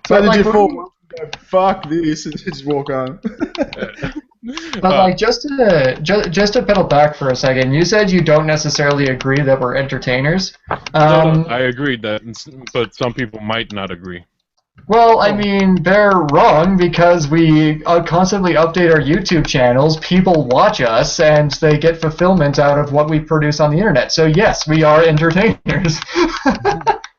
So did like, you fall? Go, fuck this, and just walk on. But like just to pedal back for a second, you said you don't necessarily agree that we're entertainers. No, I agreed that, but some people might not agree. Well, I mean, they're wrong because we constantly update our YouTube channels. People watch us, and they get fulfillment out of what we produce on the internet. So yes, we are entertainers.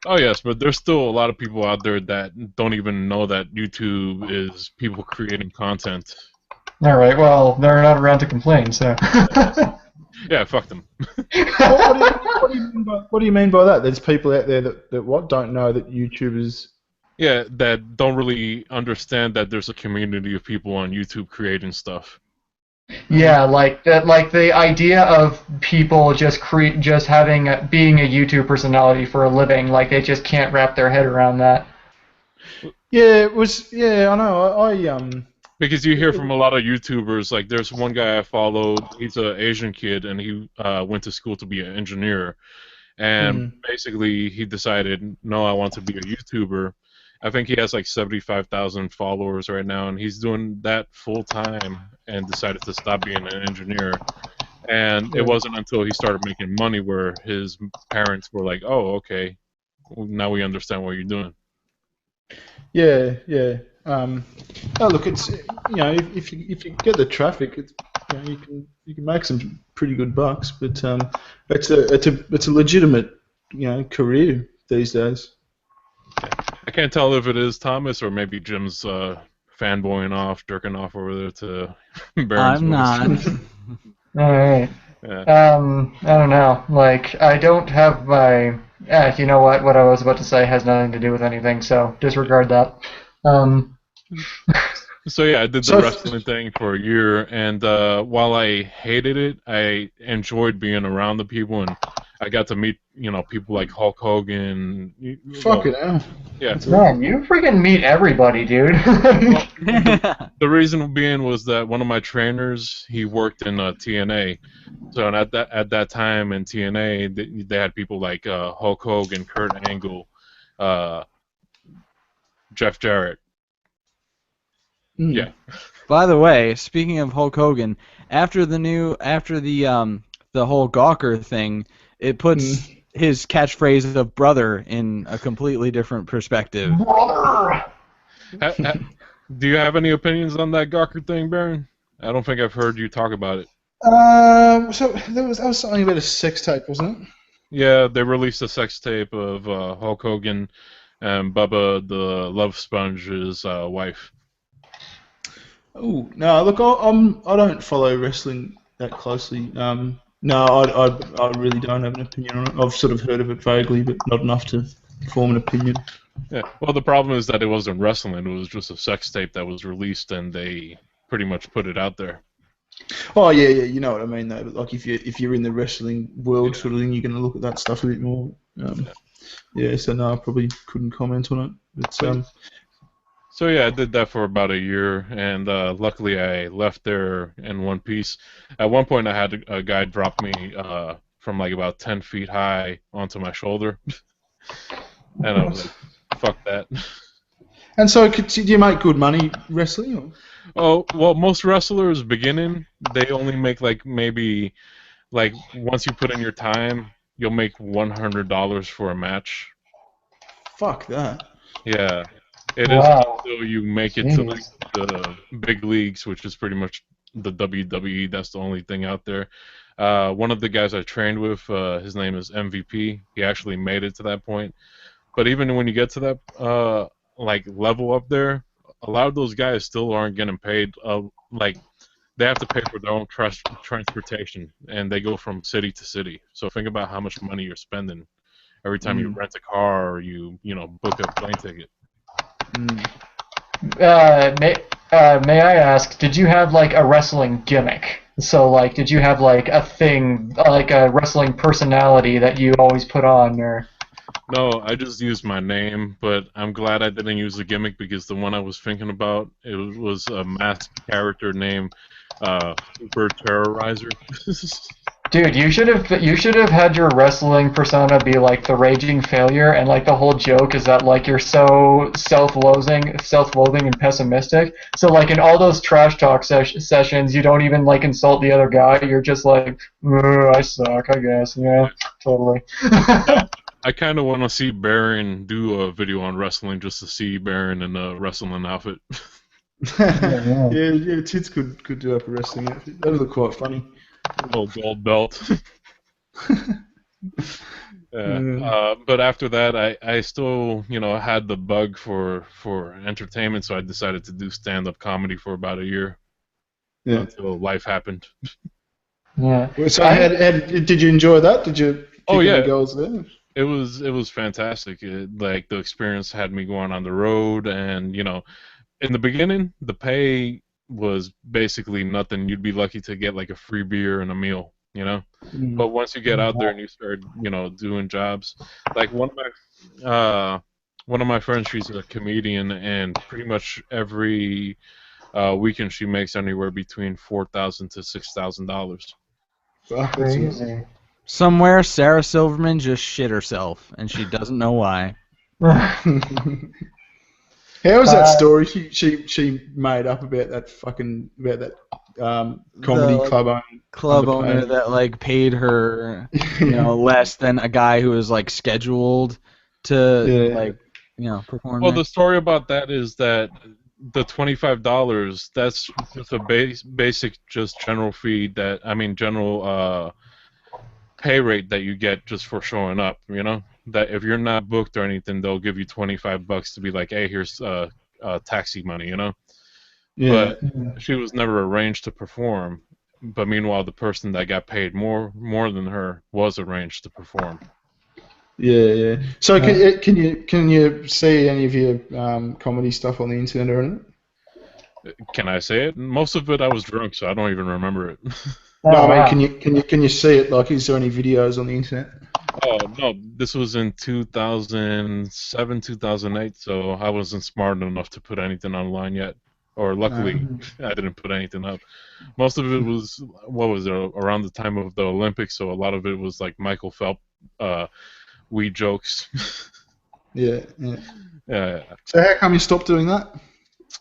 Oh yes, but there's still a lot of people out there that don't even know that YouTube is people creating content. All right. Well, they're not around to complain, so. Yeah, fuck them. What do you mean by that? There's people out there that what don't know that YouTube is. Yeah, that don't really understand that there's a community of people on YouTube creating stuff. Yeah, like that. Like the idea of people just having being a YouTube personality for a living, like they just can't wrap their head around that. Yeah, it was. Yeah, I know. Because you hear from a lot of YouTubers, like there's one guy I followed, he's an Asian kid, and he went to school to be an engineer. And basically he decided, no, I want to be a YouTuber. I think he has like 75,000 followers right now, and he's doing that full time and decided to stop being an engineer. And it wasn't until he started making money where his parents were like, oh, okay, well, now we understand what you're doing. Yeah, yeah. Oh, look, it's if you get the traffic, it's you can make some pretty good bucks, but it's a legitimate career these days. I can't tell if it is Thomas or maybe Jim's fanboying off, jerking off over there to Baron's I'm not. All right. Yeah. I don't know. Like, I don't have my. You know what? What I was about to say has nothing to do with anything, so disregard that. So yeah, I did the wrestling thing for a year, and while I hated it, I enjoyed being around the people, and I got to meet people like Hulk Hogan. Fuck it hell. Yeah. Man, you freaking meet everybody, dude. The reason being was that one of my trainers, he worked in TNA, so at that time in TNA, they had people like Hulk Hogan, Kurt Angle, Jeff Jarrett. Yeah. By the way, speaking of Hulk Hogan, after the whole Gawker thing, it puts his catchphrase of brother in a completely different perspective. Brother! Do you have any opinions on that Gawker thing, Baron? I don't think I've heard you talk about it. So that was something about a sex tape, wasn't it? Yeah, they released a sex tape of Hulk Hogan and Bubba the Love Sponge's wife. Oh no, look, I don't follow wrestling that closely. No, I really don't have an opinion on it. I've sort of heard of it vaguely, but not enough to form an opinion. Yeah. Well, the problem is that it wasn't wrestling; it was just a sex tape that was released, and they pretty much put it out there. Oh yeah, yeah, you know what I mean though. But like if you're in the wrestling world Yeah. sort of thing, you're gonna look at that stuff a bit more. Yeah, so no, I probably couldn't comment on it. But So yeah, I did that for about a year, and luckily I left there in one piece. At one point, I had a guy drop me from like about 10 feet high onto my shoulder, and I was like, "Fuck that." and so do you make good money wrestling? Or? Oh well, most wrestlers beginning, they only make like maybe like once you put in your time, you'll make $100 for a match. Fuck that. Yeah, it isn't Wow. until you make it to like Jeez. the big leagues, which is pretty much the WWE. That's the only thing out there. One of the guys I trained with, his name is MVP. He actually made it to that point. But even when you get to that like level up there, a lot of those guys still aren't getting paid. Like they have to pay for their own transportation, and they go from city to city. So think about how much money you're spending every time you Mm, rent a car or you know book a plane ticket. mm. May I ask, did you have like a wrestling gimmick? So like, did you have like a thing, like a wrestling personality that you always put on, or? No, I just used my name, but I'm glad I didn't use a gimmick because the one I was thinking about was a masked character named Super Terrorizer. Dude, you should have had your wrestling persona be like the raging failure, and like the whole joke is that like you're so self-loathing and pessimistic. So like in all those trash talk sessions, you don't even like insult the other guy. You're just like, I suck, I guess. Yeah, totally. I kind of want to see Baron do a video on wrestling just to see Baron in a wrestling outfit. Yeah, Yeah, yeah, tits could do up a wrestling outfit. That'd look quite funny. Little gold belt. Yeah. Yeah, But after that, I still, you know, had the bug for entertainment, so I decided to do stand-up comedy for about a year yeah. until life happened. yeah. Well, so I did you enjoy that? Did you Oh kick any yeah, goals there? it was fantastic. Like the experience had me going on the road, and you know, in the beginning, the pay was basically nothing. You'd be lucky to get like a free beer and a meal, you know. Mm. But once you get out there and you start, you know, doing jobs, like one of my friends, she's a comedian, and pretty much every weekend she makes anywhere between $4,000 to $6,000. Fuck, that's awesome. crazy. Somewhere Sarah Silverman just shit herself, and she doesn't know why. How was that uh, story she made up about that fucking about that The comedy like club owner club owner underpaying? that like paid her, less than a guy who was like scheduled to Yeah. like, perform Well, there. the story about that is that the $25, that's just a basic, just general fee that I mean, general pay rate that you get just for showing up. You know that if you're not booked or anything, they'll give you $25 to be like, hey, here's taxi money. You know, Yeah. but she was never arranged to perform. But meanwhile, the person that got paid more than her was arranged to perform. Yeah, yeah. So uh, can you see any of your comedy stuff on the internet or anything? Can I say it? Most of it I was drunk, so I don't even remember it. No, oh I mean, wow. can you see it? Like, is there any videos on the internet? Oh no, this was in 2007, 2008, so I wasn't smart enough to put anything online yet. Or No. luckily, I didn't put anything up. Most of it was what was it around the time of the Olympics, so a lot of it was like Michael Phelps, uh, wee jokes. Yeah, yeah. Yeah. So how come you stopped doing that?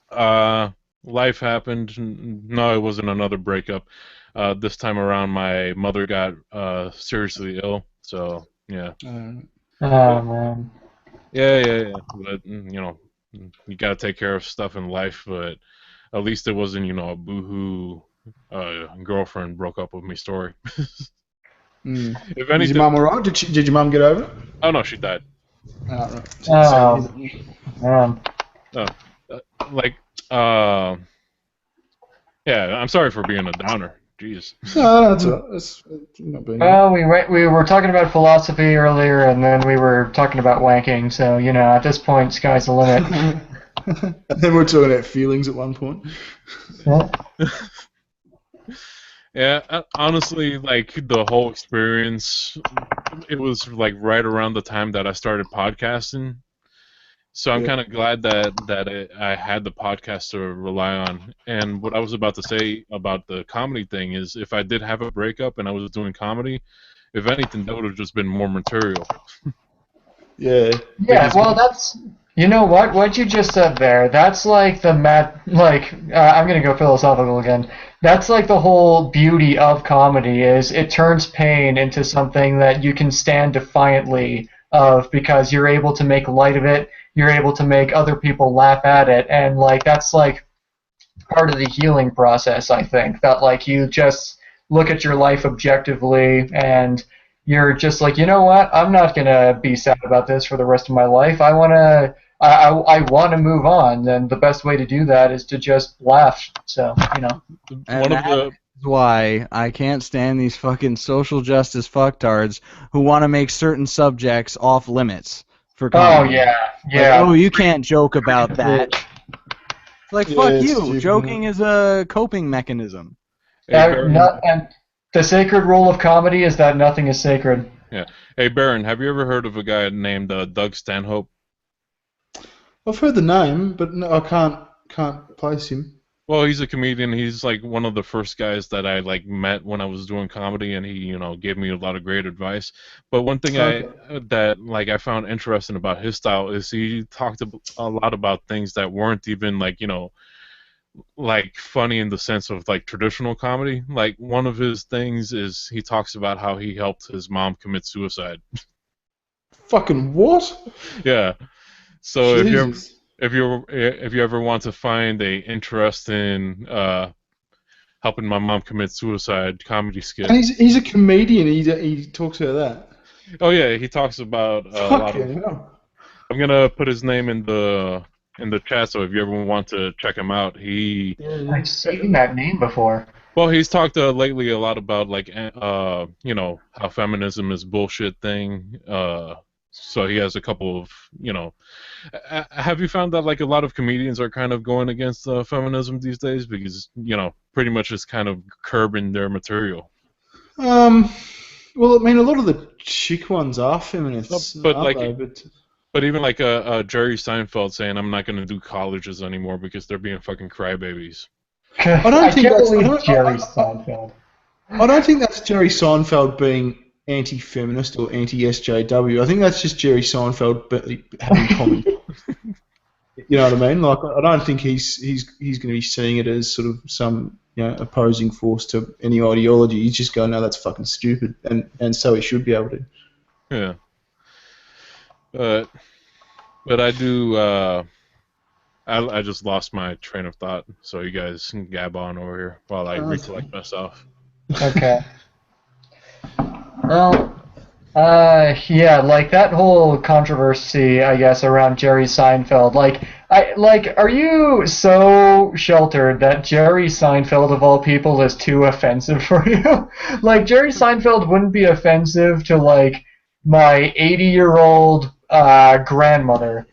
Uh, Life happened. No, it wasn't another breakup. This time around, my mother got seriously ill, so yeah. Oh man. Yeah. But you know, you gotta take care of stuff in life. But at least it wasn't, you know, a boohoo girlfriend broke up with me story. Mm. If Is your anything, mum alright? Did your mum get over it? oh no, she died. Right. Oh, man. Uh, like, uh, yeah, I'm sorry for being a downer. Jeez. No, that's all right. That's not being Well, we were talking about philosophy earlier, and then we were talking about wanking. So at this point, sky's the limit. And then we're talking about feelings at one point. Yeah. Yeah, honestly, like the whole experience, it was like right around the time that I started podcasting. So I'm Yeah. kind of glad that I had the podcast to rely on. And what I was about to say about the comedy thing is, if I did have a breakup and I was doing comedy, if anything, that would have just been more material. Yeah. Yeah, Because well, that's what you just said there. That's like I'm gonna go philosophical again. That's like the whole beauty of comedy is it turns pain into something that you can stand defiantly of because you're able to make light of it. You're able to make other people laugh at it, and like that's like part of the healing process, I think, that like you just look at your life objectively and you're just like, you know what? I'm not gonna be sad about this for the rest of my life. I want to move on, and the best way to do that is to just laugh. So, And one of that the is why I can't stand these fucking social justice fucktards who want to make certain subjects off limits for Oh comedy. yeah, Like, yeah. oh, you can't joke about that. It's like, Yeah, fuck it's you. stupid, Joking isn't is a coping mechanism. hey Baron, And the sacred rule of comedy is that nothing is sacred. yeah, hey Baron, have you ever heard of a guy named Doug Stanhope? I've heard the name, but no, I can't place him. Well, he's a comedian. He's like one of the first guys that I like met when I was doing comedy, and he, gave me a lot of great advice. But one thing Okay. that like I found interesting about his style is he talked a lot about things that weren't even like like funny in the sense of like traditional comedy. Like one of his things is he talks about how he helped his mom commit suicide. Fucking what? Yeah. So Jesus. if you ever want to find a interesting helping my mom commit suicide comedy skit. And he's a comedian. He talks about that. Oh yeah, he talks about a lot of. Fucking hell. I'm gonna put his name in the chat, so if you ever want to check him out, Yeah. I've seen that name before. well, he's talked lately a lot about like how feminism is bullshit thing. So he has a couple of have you found that like a lot of comedians are kind of going against feminism these days because pretty much it's kind of curbing their material. Um. Well, I mean, a lot of the chick ones are feminists, But aren't like they? But even like a Jerry Seinfeld saying, "I'm not going to do colleges anymore because they're being fucking crybabies." I I don't think can't that's. believe Jerry Seinfeld. I don't think that's Jerry Seinfeld being anti-feminist or anti-SJW. I think that's just Jerry Seinfeld having common. You know what I mean? Like, I don't think he's going to be seeing it as sort of some opposing force to any ideology. He's just going, no, that's fucking stupid, and so he should be able to. Yeah, but I do. I just lost my train of thought, so you guys can gab on over here while I recollect myself. Okay. Well, yeah, like that whole controversy, I guess, around Jerry Seinfeld. Are you so sheltered that Jerry Seinfeld, of all people, is too offensive for you? Like, Jerry Seinfeld wouldn't be offensive to, like, my 80-year-old grandmother.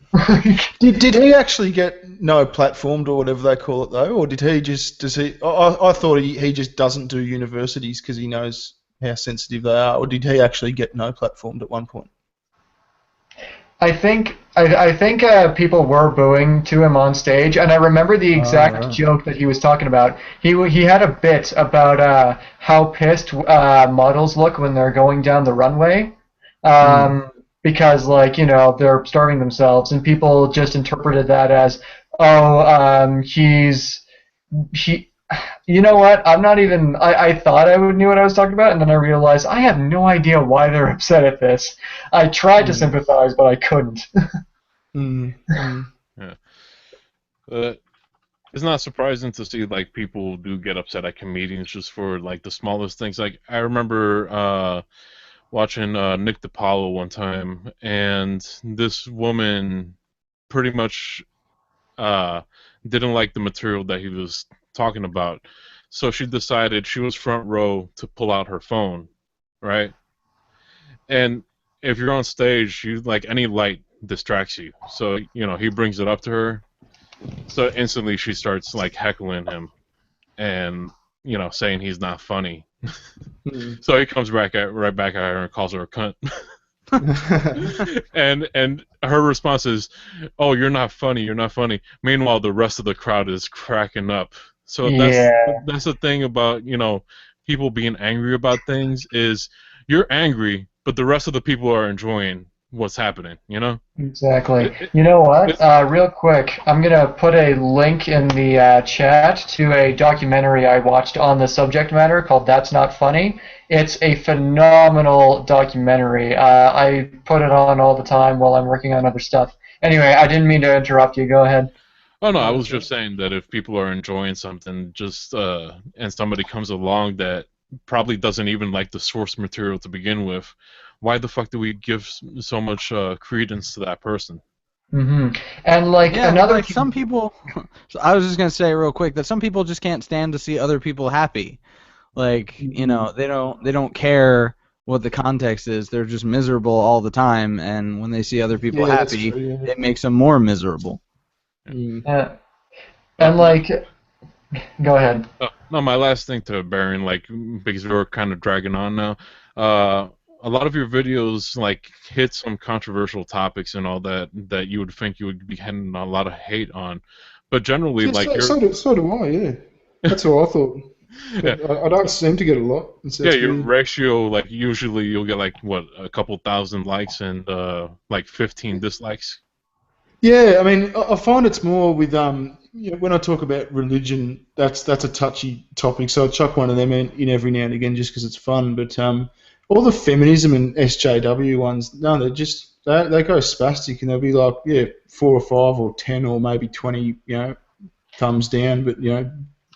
Did he actually get no platformed or whatever they call it though, or did he just does he? I thought he just doesn't do universities because he knows how sensitive they are, or did he actually get no platformed at one point? I think people were booing to him on stage, and I remember the exact Right. joke that he was talking about. He had a bit about how pissed models look when they're going down the runway, Mm. because they're starving themselves, and people just interpreted that as, oh, he. You know what? I'm not even. I thought I would knew what I was talking about, and then I realized I have no idea why they're upset at this. I tried to Mm. sympathize, but I couldn't. Mm. Mm. Yeah, but it's not surprising to see like people do get upset at comedians just for like the smallest things. Like I remember watching Nick DiPaolo one time, and this woman pretty much uh, didn't like the material that he was talking about. So she decided she was front row to pull out her phone, right? And if you're on stage, you like any light distracts you. So he brings it up to her. So instantly she starts like heckling him and saying he's not funny. Mm. So he comes right back at her and calls her a cunt. and her response is, "Oh, you're not funny. You're not funny." Meanwhile, the rest of the crowd is cracking up. So Yeah, that's the thing about people being angry about things is you're angry, but the rest of the people are enjoying what's happening. exactly. It, it, You know what? it's Real quick, I'm gonna put a link in the chat to a documentary I watched on the subject matter called "That's Not Funny." It's a phenomenal documentary. I put it on all the time while I'm working on other stuff. Anyway, I didn't mean to interrupt you. Go ahead. Oh no, I No, was that's just right. saying that if people are enjoying something, just and somebody comes along that probably doesn't even like the source material to begin with, why the fuck do we give so much credence to that person? hmm And like Yeah, and another, like some people, so I was just gonna say real quick that some people just can't stand to see other people happy. Like, they don't care what the context is. They're just miserable all the time, and when they see other people Yeah, that's happy, true. Yeah. it makes them more miserable. Mm. uh, Uh, and my, like, go ahead. no, my last thing to Baron, like because we're kind of dragging on now. Uh, a lot of your videos like hit some controversial topics and all that you would think you would be getting a lot of hate on, but generally, Yeah, like so do I. Yeah, that's what I thought. yeah, But I don't seem to get a lot. yeah, That's your weird. ratio, like usually you'll get like what, a couple thousand likes and like 15 dislikes. Yeah, I mean, I find it's more with when I talk about religion, that's a touchy topic. So I chuck one of them in every now and again just because it's fun. But all the feminism and SJW ones, no, they go spastic and they'll be like, yeah, 4 or 5 or 10 or maybe 20, thumbs down, but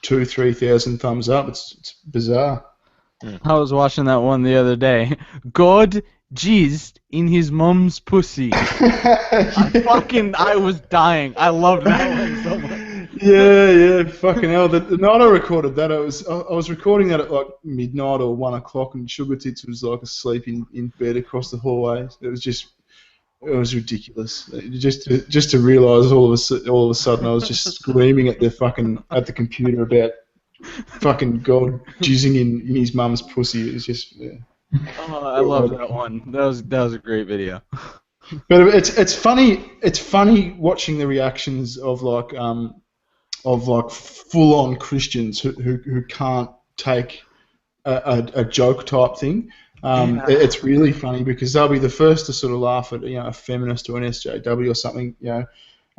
2, 3 thousand thumbs up. It's bizarre. Yeah. I was watching that one the other day. God jizzed in his mum's pussy. I was dying. I loved that one so much. Yeah, yeah, fucking hell. The night I recorded that, I was recording that at like midnight or 1 o'clock, and Sugar Tits was like asleep in bed across the hallway. It was ridiculous. Just to realise all of a sudden I was just screaming at the computer about fucking God jizzing in his mum's pussy. It was just yeah. Oh, I love that one. That was a great video. But it's funny. It's funny watching the reactions of like full on Christians who can't take a joke type thing. Yeah. It's really funny because they'll be the first to sort of laugh at a feminist or an SJW or something,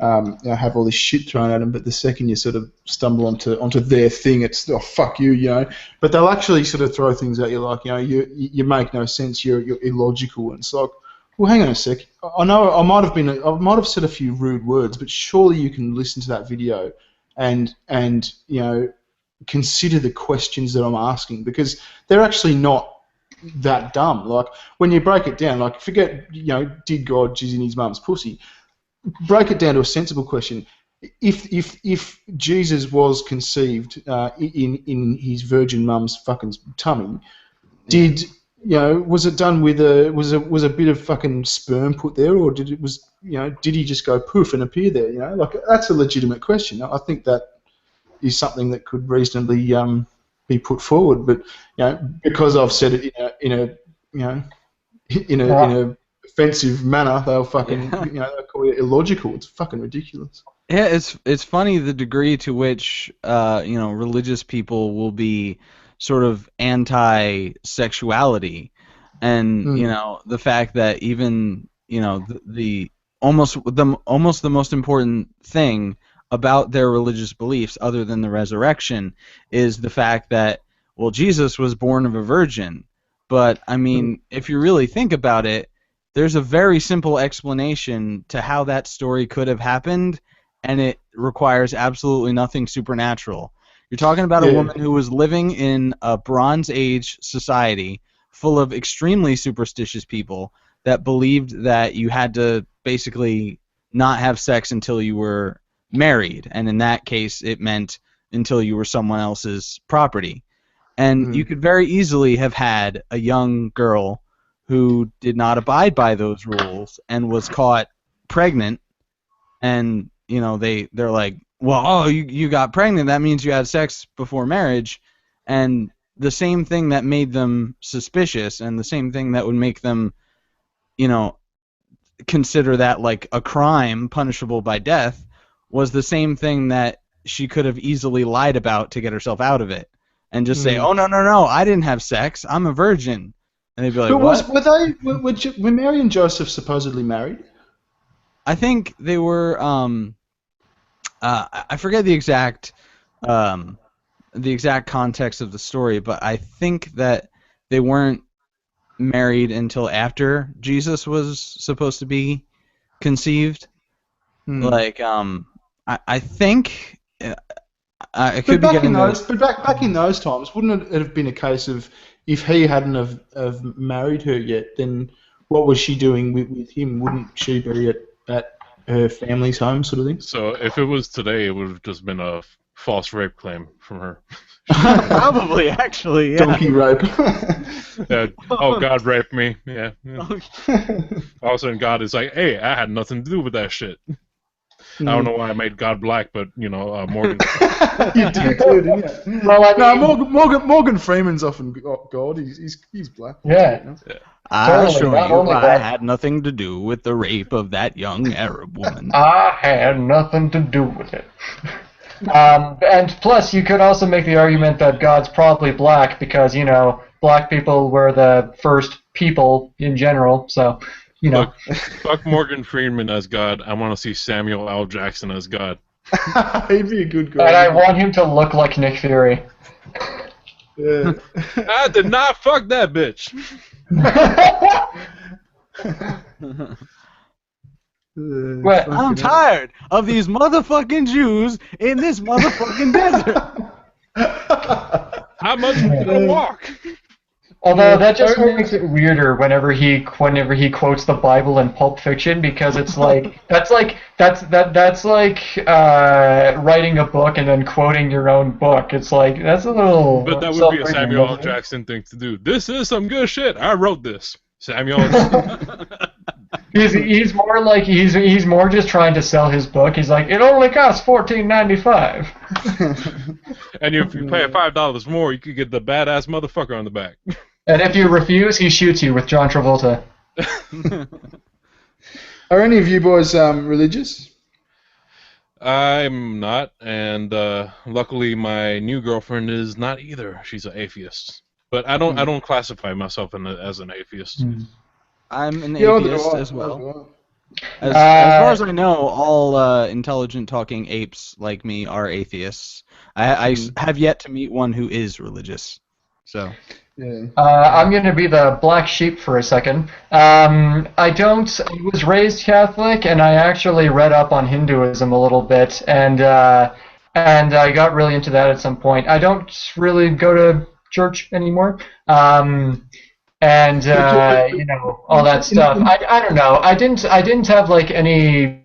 have all this shit thrown at them. But the second you sort of stumble onto their thing, it's oh fuck you. But they'll actually sort of throw things at you like you make no sense. You're illogical, and it's like, well, hang on a sec. I know I might have said a few rude words, but surely you can listen to that video and consider the questions that I'm asking because they're actually not that dumb. Like when you break it down, like forget did God jizz in his mum's pussy? Break it down to a sensible question. If Jesus was conceived in his virgin mum's fucking tummy, did was it done with a bit of fucking sperm put there, or did he just go poof and appear there? Like that's a legitimate question. I think that is something that could reasonably be put forward. But because I've said it you know in Uh, a offensive manner, they'll fucking Yeah. they'll call it illogical. It's fucking ridiculous. Yeah, it's funny the degree to which religious people will be sort of anti-sexuality, and Mm. the fact that even the almost the most important thing about their religious beliefs, other than the resurrection, is the fact that well Jesus was born of a virgin, but I Mm. mean if you really think about it, there's a very simple explanation to how that story could have happened and it requires absolutely nothing supernatural. You're talking about a Yeah. woman who was living in a Bronze Age society full of extremely superstitious people that believed that you had to basically not have sex until you were married, and in that case it meant until you were someone else's property. And you could very easily have had a young girl who did not abide by those rules and was caught pregnant, and they're like, well, oh, you got pregnant, that means you had sex before marriage. And the same thing that made them suspicious, and the same thing that would make them consider that like a crime punishable by death, was the same thing that she could have easily lied about to get herself out of it, and just say, oh, no, I didn't have sex, I'm a virgin. And they'd be like, But what? were Mary and Joseph supposedly married? I think they were. I forget the exact context of the story, but I think that they weren't married until after Jesus was supposed to be conceived. Like, I think I could be getting those. But back in those times, wouldn't it have been a case of if he hadn't have married her yet, then what was she doing with him? Wouldn't she be at her family's home, sort of thing? So if it was today, it would have just been a false rape claim from her. Probably, actually, yeah. Donkey rape. Yeah. Oh, God raped me. Yeah. All of a sudden, God is like, hey, I had nothing to do with that shit. I don't know why I made God black, but Morgan. You did too, didn't you? Well, Morgan Freeman's often God. He's black. Yeah. I'll Totally, show not you only I that- had nothing to do with the rape of that young Arab woman. I had nothing to do with it. And plus, you could also make the argument that God's probably black because, black people were the first people in general, so, Look, fuck Morgan Freeman as God. I want to see Samuel L. Jackson as God. He'd be a good guy. And I want him to look like Nick Fury. Yeah. I did not fuck that bitch. What? I'm tired of these motherfucking Jews in this motherfucking desert. How much are we gonna walk? Although that just makes it weirder whenever he quotes the Bible in Pulp Fiction, because it's like that's like writing a book and then quoting your own book. It's like that's a little. But that would be a self-serving, Samuel L. isn't it? Jackson thing to do. This is some good shit. I wrote this. Samuel. He's more like he's more just trying to sell his book. He's like, it only costs $14.95. And if you pay $5 more, you could get the badass motherfucker on the back. And if you refuse, he shoots you with John Travolta. Are any of you boys religious? I'm not, and luckily my new girlfriend is not either. She's an atheist, but I don't classify myself as an atheist. I'm an Yeah, atheist as well. As far as I know, all intelligent talking apes like me are atheists. I have yet to meet one who is religious. So. Yeah. I'm going to be the black sheep for a second. I was raised Catholic, and I actually read up on Hinduism a little bit, and I got really into that at some point. I don't really go to church anymore, all that stuff. I don't know. I didn't have like any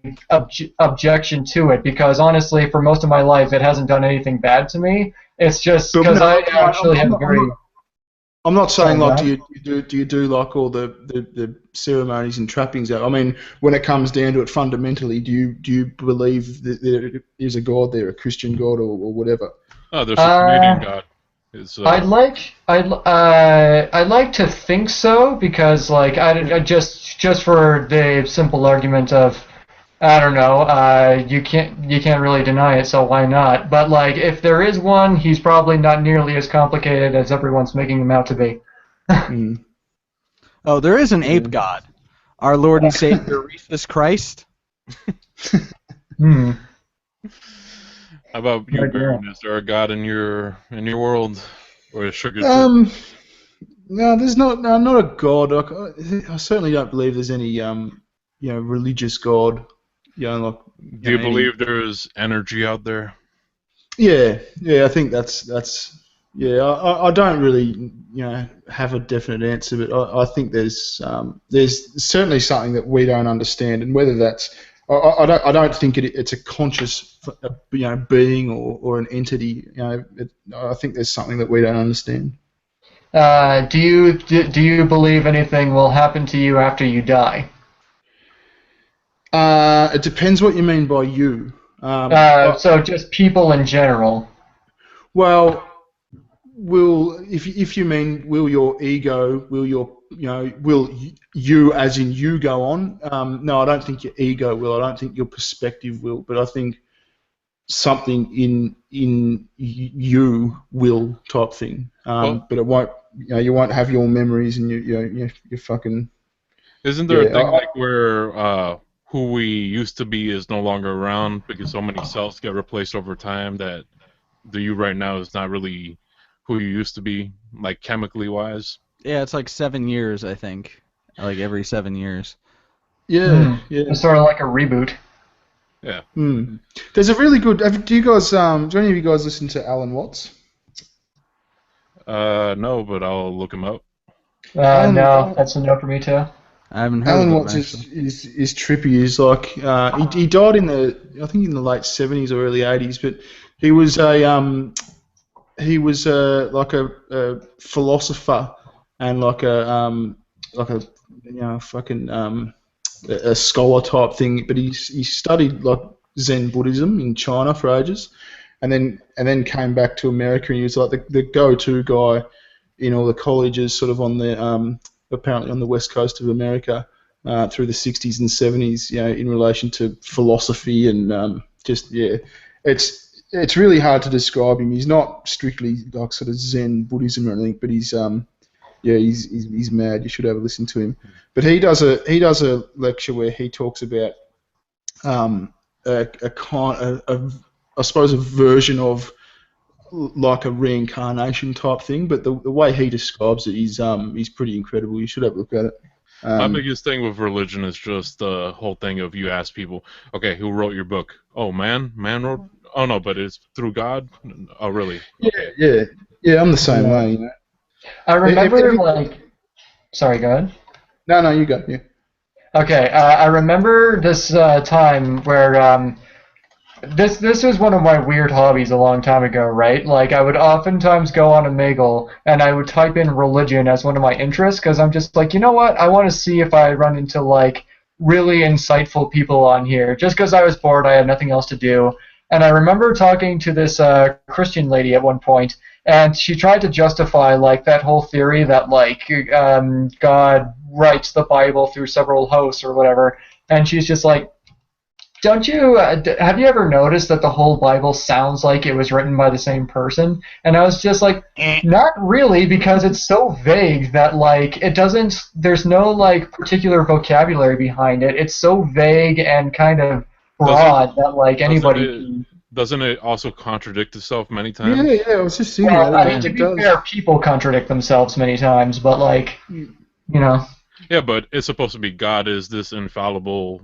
objection to it, because honestly, for most of my life, it hasn't done anything bad to me. It's just because I actually have a very. I'm not saying like do you do like all the ceremonies and trappings out. I mean, when it comes down to it, fundamentally, do you believe that there is a God there, a Christian God or whatever? Oh, there's a Canadian God. I'd like to think so, because like I just for the simple argument of, I don't know, you can't really deny it, so why not? But like, if there is one, he's probably not nearly as complicated as everyone's making him out to be. Oh, there is an ape god, our Lord and Savior Jesus Christ. Hmm. How about you, Baron? Is there a God in your world, or is sugar? No, there's not. No, not a God. I certainly don't believe there's any religious God. Do you believe there is energy out there? Yeah. I think that's Yeah, I don't really, have a definite answer, but I think there's certainly something that we don't understand, and whether that's I don't think it's a conscious being or an entity. I think there's something that we don't understand. Do you believe anything will happen to you after you die? It depends what you mean by you. So just people in general. Well, if you mean will your ego, will you as in you go on? No, I don't think your ego will. I don't think your perspective will. But I think something in you will type thing. Well, But it won't. You won't have your memories and you fucking isn't there a yeah. thing like where who we used to be is no longer around because so many cells get replaced over time that the you right now is not really who you used to be, like chemically wise? Yeah, it's like 7 years, I think. Like every 7 years. Yeah, yeah. It's sort of like a reboot. Yeah. Hmm. There's a really good. Do you guys? Do any of you guys listen to Alan Watts? No, but I'll look him up. Alan No, that's a no for me too. I haven't heard of Alan them Watts actually. is trippy. He's like he died I think in the late 70s or early 80s, but he was like a philosopher and like a fucking a scholar type thing. But he studied like Zen Buddhism in China for ages, and then came back to America, and he was like the go-to guy in all the colleges, sort of on the apparently on the west coast of America through the 60s and 70s, in relation to philosophy and it's really hard to describe him. He's not strictly like sort of Zen Buddhism or anything, but he's mad. You should have a listen to him. But he does a lecture where he talks about I suppose a version of like a reincarnation type thing, but the way he describes it is pretty incredible. You should have a look at it. My biggest thing with religion is just the whole thing of you ask people, okay, who wrote your book? Oh, man wrote. Oh no, but it's through God. Oh, really? Yeah. I'm the same way. I remember, Every- sorry, go ahead. no, you go. Yeah. Okay, I remember this time where this was one of my weird hobbies a long time ago, right? Like, I would oftentimes go on Omegle and I would type in religion as one of my interests because I'm just like, you know what? I want to see if I run into like really insightful people on here. Just because I was bored, I had nothing else to do. And I remember talking to this Christian lady at one point, and she tried to justify like that whole theory that like God writes the Bible through several hosts or whatever. And she's just like, don't you have you ever noticed that the whole Bible sounds like it was written by the same person? And I was just like, not really, because it's so vague that like it doesn't. There's no like particular vocabulary behind it. It's so vague and kind of broad that like anybody. Doesn't it also contradict itself many Yeah, times? I was just seeing Well, that. I mean, to It be does. fair, people contradict themselves many times, but like, you know. Yeah, but it's supposed to be God is this infallible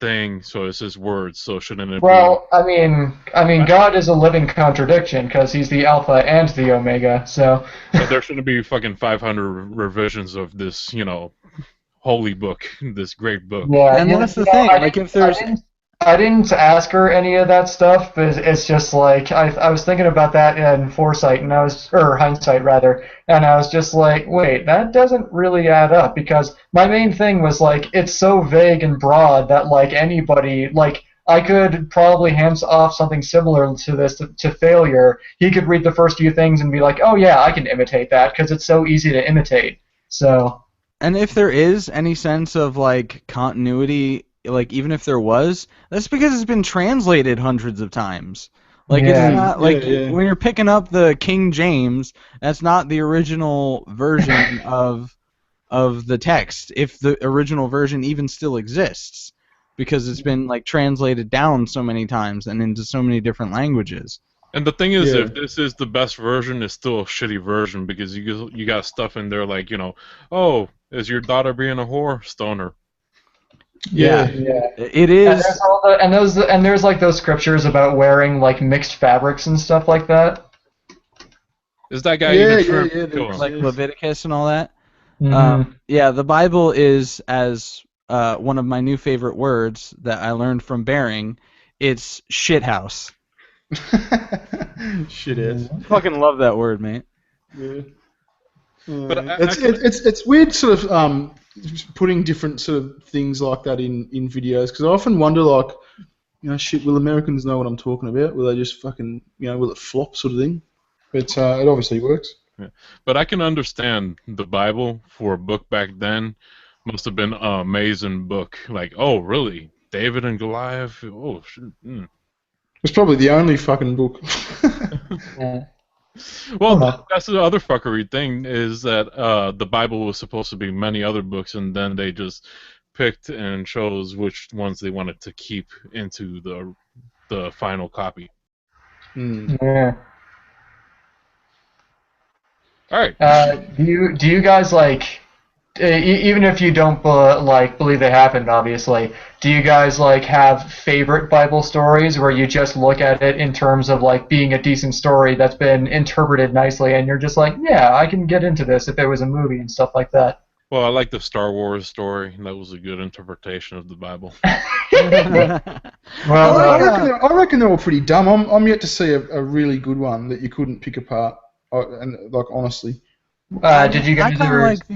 thing, so it's His words. So shouldn't it Well, I mean, God is a living contradiction because he's the Alpha and the Omega. So. So there shouldn't be fucking 500 revisions of this, holy book, this great book. Yeah, And that's the thing. Like if there's I didn't ask her any of that stuff, but it's just like I was thinking about that in foresight, and or hindsight rather, and I was just like, wait, that doesn't really add up because my main thing was like it's so vague and broad that like anybody like. I could probably hands off something similar to this to failure. He could read the first few things and be like, "Oh yeah, I can imitate that because it's so easy to imitate." So. And if there is any sense of like continuity, like even if there was, that's because it's been translated hundreds of times. Like Yeah. it's not like Yeah. when you're picking up the King James, that's not the original version of the text, if the original version even still exists, because it's been like translated down so many times and into so many different languages. And the thing is, Yeah. if this is the best version, it's still a shitty version because you got stuff in there like, oh, is your daughter being a whore? Stoner. Yeah. Yeah. It And is. there's there's like those scriptures about wearing like mixed fabrics and stuff like that. Is that guy Yeah, eating yeah, shrimp? yeah. Kill him. like Leviticus and all that. Mhm. Yeah, the Bible is, as one of my new favorite words that I learned from Bering, it's shithouse. Shit ass. Fucking love that word, mate. Yeah. But It's weird sort of putting different sort of things like that in videos because I often wonder like shit, will Americans know what I'm talking about? Will they just fucking will it flop sort of thing? But it obviously works. yeah. But I can understand the Bible for a book back then. Must have been an amazing book. Like, oh, really? David and Goliath? Oh, shit. It's probably the only fucking book. Yeah. Well, Oh, that's the other fuckery thing is that the Bible was supposed to be many other books, and then they just picked and chose which ones they wanted to keep into the final copy. yeah. All right. Do you guys like even if you don't believe they happened, obviously, do you guys like have favorite Bible stories where you just look at it in terms of like being a decent story that's been interpreted nicely and you're just like, yeah, I can get into this if it was a movie and stuff like that? Well, I like the Star Wars story. That was a good interpretation of the Bible. Well, I reckon they're all pretty dumb. I'm yet to see a really good one that you couldn't pick apart. And like honestly, did you I guys kind of ever? like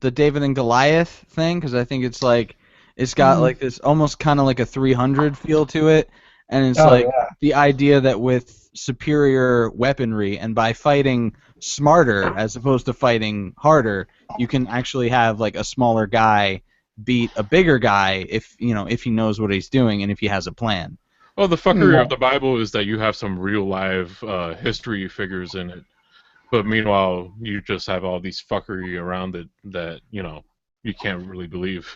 the David and Goliath thing because I think it's got like this almost kind of like a 300 feel to it, and it's Oh like yeah. the idea that with superior weaponry and by fighting smarter as opposed to fighting harder, you can actually have like a smaller guy beat a bigger guy if he knows what he's doing and if he has a plan. Well, the fuckery of the Bible is that you have some real live history figures in it, but meanwhile you just have all these fuckery around it that you can't really believe.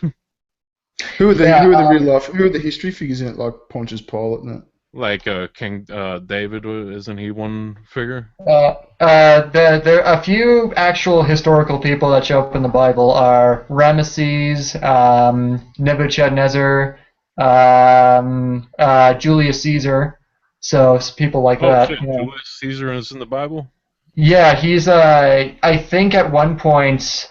who are the Yeah, history figures in it like Pontius Pilate and that? Like King David, isn't he one figure? there a few actual historical people that show up in the Bible are Ramesses, Nebuchadnezzar, Julius Caesar. So people like Oh that. shit, Yeah. Julius Caesar is in the Bible? Yeah, he's I think at one point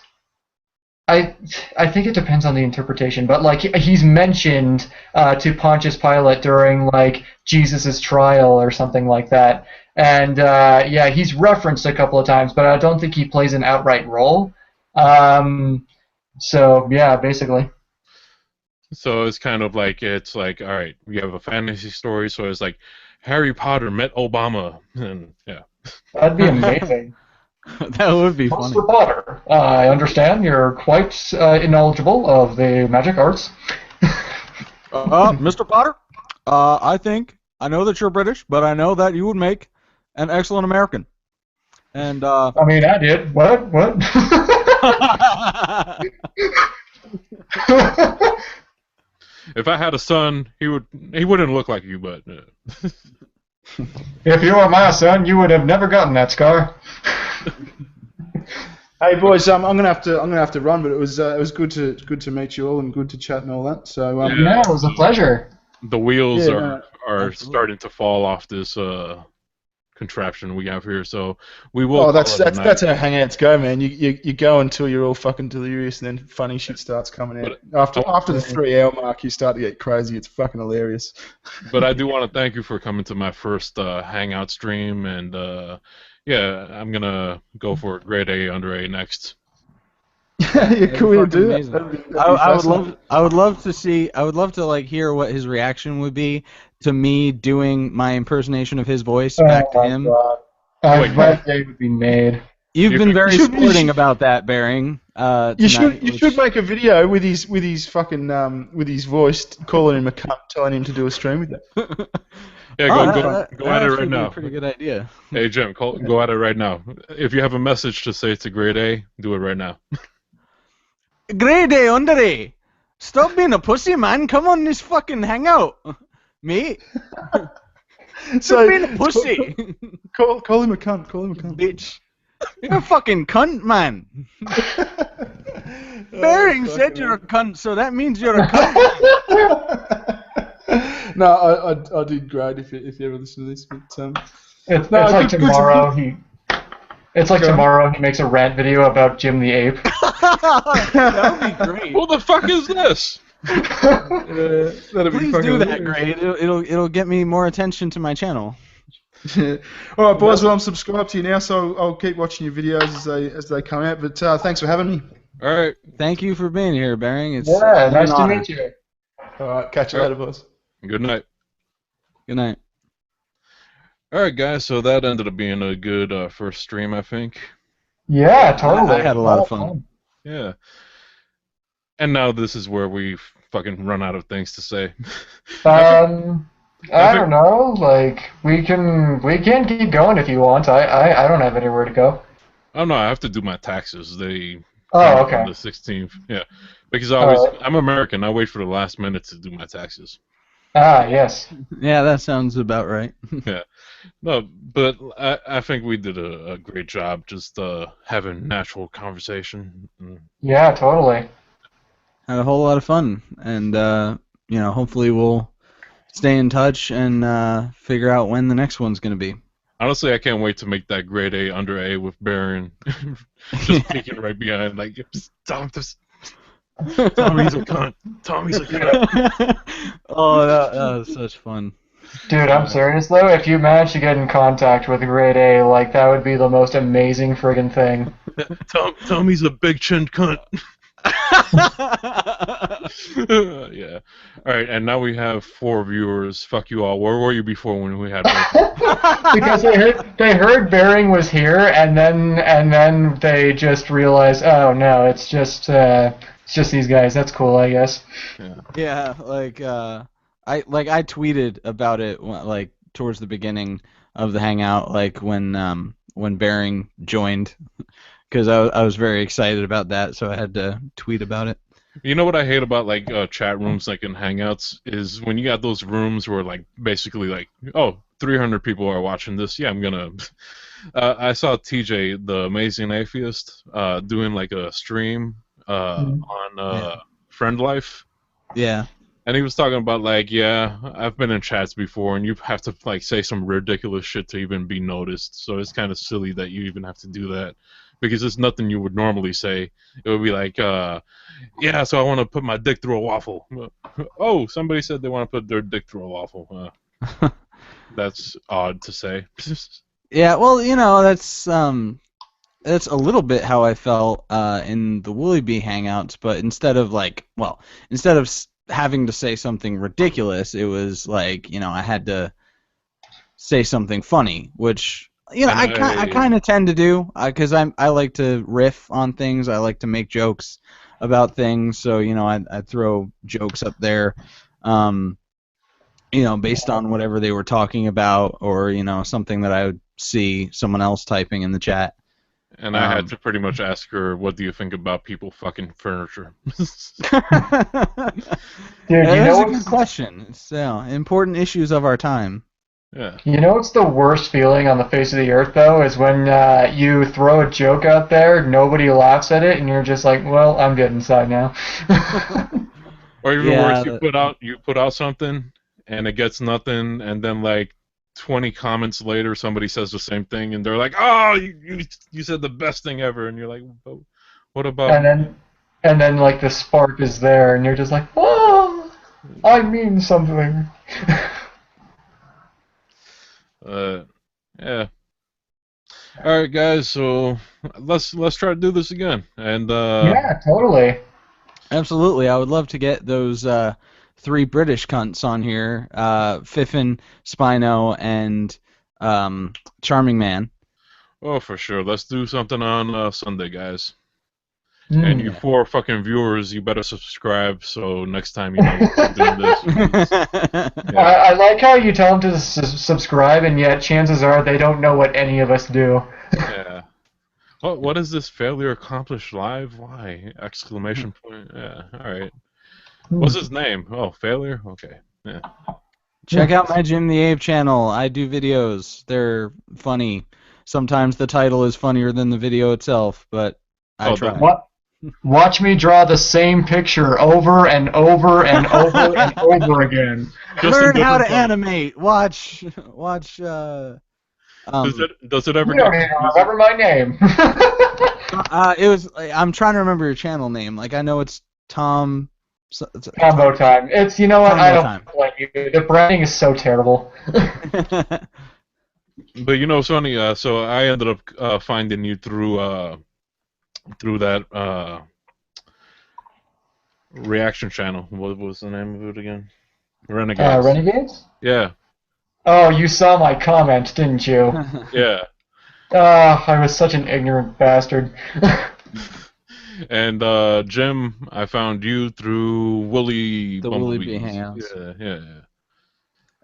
I I think it depends on the interpretation, but like he's mentioned to Pontius Pilate during like Jesus's trial or something like that, and yeah, he's referenced a couple of times, but I don't think he plays an outright role. So yeah, basically. So it's kind of like all right, we have a fantasy story, so it's like Harry Potter met Obama, and yeah. That'd be amazing. That would be funny. Master Potter, I understand you're quite knowledgeable of the magic arts. Mr. Potter, I know that you're British, but I know that you would make an excellent American. And I mean, I did. What? What? If I had a son, he wouldn't look like you, but If you were my son, you would have never gotten that scar. Hey boys, I'm gonna have to run, but it was good to meet you all and good to chat and all that. So Yeah, it was a pleasure. the wheels Yeah, are absolutely. starting to fall off this contraption we have here, so we will. Oh, that's call it a night. that's how hangouts go, man. You go until you're all fucking delirious, and then funny shit starts coming out. After the 3 hour mark, you start to get crazy. It's fucking hilarious. But I do want to thank you for coming to my first hangout stream, and yeah, I'm gonna go for grade A under A next. Yeah, cool to fucking do that. amazing. That'd be I would fascinating. I would love to like hear what his reaction would be to me doing my impersonation of his voice back to him. God. Wait, My day would be made. You've been very You should- sporting about that, Bering. You tonight, should make a video with his fucking with his voice calling him a cunt, telling him to do a stream with that. Yeah, go at it right now. A pretty good idea. Hey Jim, go at it right now. If you have a message to say to grade A, do it right now. Grade A, under A. Stop being a pussy, man. Come on this fucking hangout. Mate, So stop being a pussy. call him a cunt. Call him a cunt. Bitch. You're a fucking cunt, man. Bering said you're a cunt, so that means you're a cunt. No, I did great if you ever listen to this. But It's No, like good- good to- tomorrow. It's like Go on. tomorrow he makes a rant video about Jim the Ape. That would be great. Who the fuck is this? That'd be Please fucking do that, hilarious. Gray. It'll get me more attention to my channel. All right, boys. Well, I'm subscribed to you now, so I'll keep watching your videos as they come out. But thanks for having me. All right. Thank you for being here, Bering. It's Yeah, been nice an to honor. meet you. All right, catch you later, boys. Good night. Good night. All right, guys. So that ended up being a good first stream, I think. Yeah, totally. I had a lot of fun. Yeah. And now this is where we fucking run out of things to say. I don't know. Like we can keep going if you want. I don't have anywhere to go. Oh no, I have to do my taxes. They Oh, come okay. on the 16th. Yeah, because I'm American. I wait for the last minute to do my taxes. Ah, yes. Yeah, that sounds about right. No, but I think we did a great job just having natural conversation. Yeah, totally. Had a whole lot of fun, and hopefully we'll stay in touch and figure out when the next one's gonna be. Honestly, I can't wait to make that grade A under A with Baron. Just peeking right behind, like, Tommy's a cunt. Tommy's a cunt. Oh, that was such fun. Dude, I'm serious though. If you manage to get in contact with Grade A, like that would be the most amazing friggin' thing. Tommy's a big chin cunt. Yeah. All right, and now we have 4 viewers. Fuck you all. Where were you before when we had? Because they heard Bering was here, and then they just realized, oh no, it's just these guys. That's cool, I guess. Yeah, I tweeted about it like towards the beginning of the hangout, like when Bering joined, because I was very excited about that, so I had to tweet about it. You know what I hate about like chat rooms like in Hangouts is when you got those rooms where like basically like 300 people are watching this. Yeah, I'm gonna. I saw TJ, the Amazing Atheist, doing like a stream on Friend Life. Yeah. And he was talking about like, yeah, I've been in chats before, and you have to like say some ridiculous shit to even be noticed. So it's kind of silly that you even have to do that, because it's nothing you would normally say. It would be like, yeah, so I want to put my dick through a waffle. Oh, somebody said they want to put their dick through a waffle. That's odd to say. Yeah, well, that's a little bit how I felt in the Woolly Bee Hangouts, but instead of having to say something ridiculous, it was like, I had to say something funny, which I kind of tend to do, because I like to riff on things. I like to make jokes about things, so I throw jokes up there, based on whatever they were talking about, or something that I would see someone else typing in the chat. And I had to pretty much ask her, what do you think about people fucking furniture? Dude, That's a good question. It's important issues of our time. Yeah. You know what's the worst feeling on the face of the earth, though, is when you throw a joke out there, nobody laughs at it, and you're just like, well, I'm good inside now. Or even worse, you put out something, and it gets nothing, and then like 20 comments later, somebody says the same thing, and they're like, "Oh, you said the best thing ever," and you're like, "What about?" And then like the spark is there, and you're just like, "Oh, I mean something." Yeah. All right, guys. So let's try to do this again, and yeah, totally. Absolutely, I would love to get those 3 British cunts on here, Fiffin, Spino, and Charming Man. Oh, for sure. Let's do something on Sunday, guys. And you 4 fucking viewers, you better subscribe so next time you know we're doing this. Yeah. I like how you tell them to subscribe, and yet chances are they don't know what any of us do. Yeah. What is this failure accomplished live? Why? Exclamation point. Yeah. All right. What's his name? Oh, failure? Okay. Yeah. Check out my Jim the Ape channel. I do videos. They're funny. Sometimes the title is funnier than the video itself, but I try. Watch me draw the same picture over and over and over and over again. Learn how to animate. Watch Um, Does it ever You get don't even confusing? remember my name. it was. I'm trying to remember your channel name. Like I know it's Tom. Combo time. It's, you know what? I Tombo don't time. blame you. The branding is so terrible. But you know, it's funny. So I ended up finding you through that reaction channel. What was the name of it again? Renegades. Renegades? Yeah, Oh, you saw my comment, didn't you? yeah. I was such an ignorant bastard. And Jim, I found you through Willie The Woolly Bee Bumblebees. Hangouts. Yeah, yeah, yeah.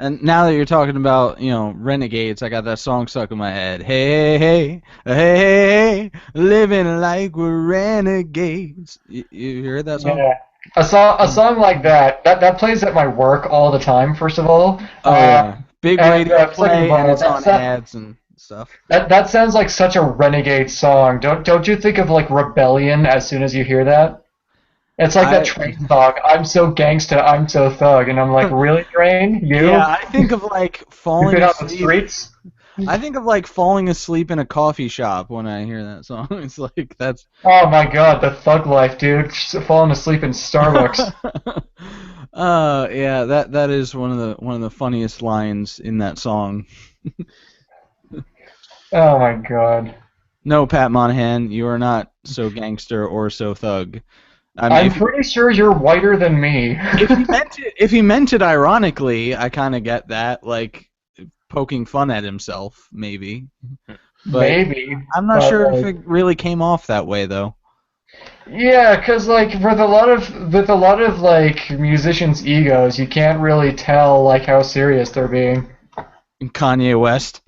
And now that you're talking about, renegades, I got that song stuck in my head. Hey, hey, hey, hey, living like we're renegades. You heard that song? Yeah. A song like that plays at my work all the time, first of all. Oh yeah, big And radio second of play, and all, it's on ads and stuff. that sounds like such a renegade song. Don't you think of like rebellion as soon as you hear that? It's like that I train song, I'm so gangsta, I'm so thug, and I'm like, really, Train? Yeah, You? I think of like You've falling been on the asleep. streets? I think of like falling asleep in a coffee shop when I hear that song. It's like that's. Oh my god, the thug life, dude. Just falling asleep in Starbucks. Yeah, that is one of the funniest lines in that song. Oh my god. No, Pat Monahan, you are not so gangster or so thug. I mean, I'm pretty sure you're whiter than me. if he meant it ironically, I kind of get that, like poking fun at himself, maybe. But Maybe, I'm not but sure if like, it really came off that way though. yeah, 'cause like with a lot of like musicians' egos, you can't really tell like how serious they're being. Kanye West.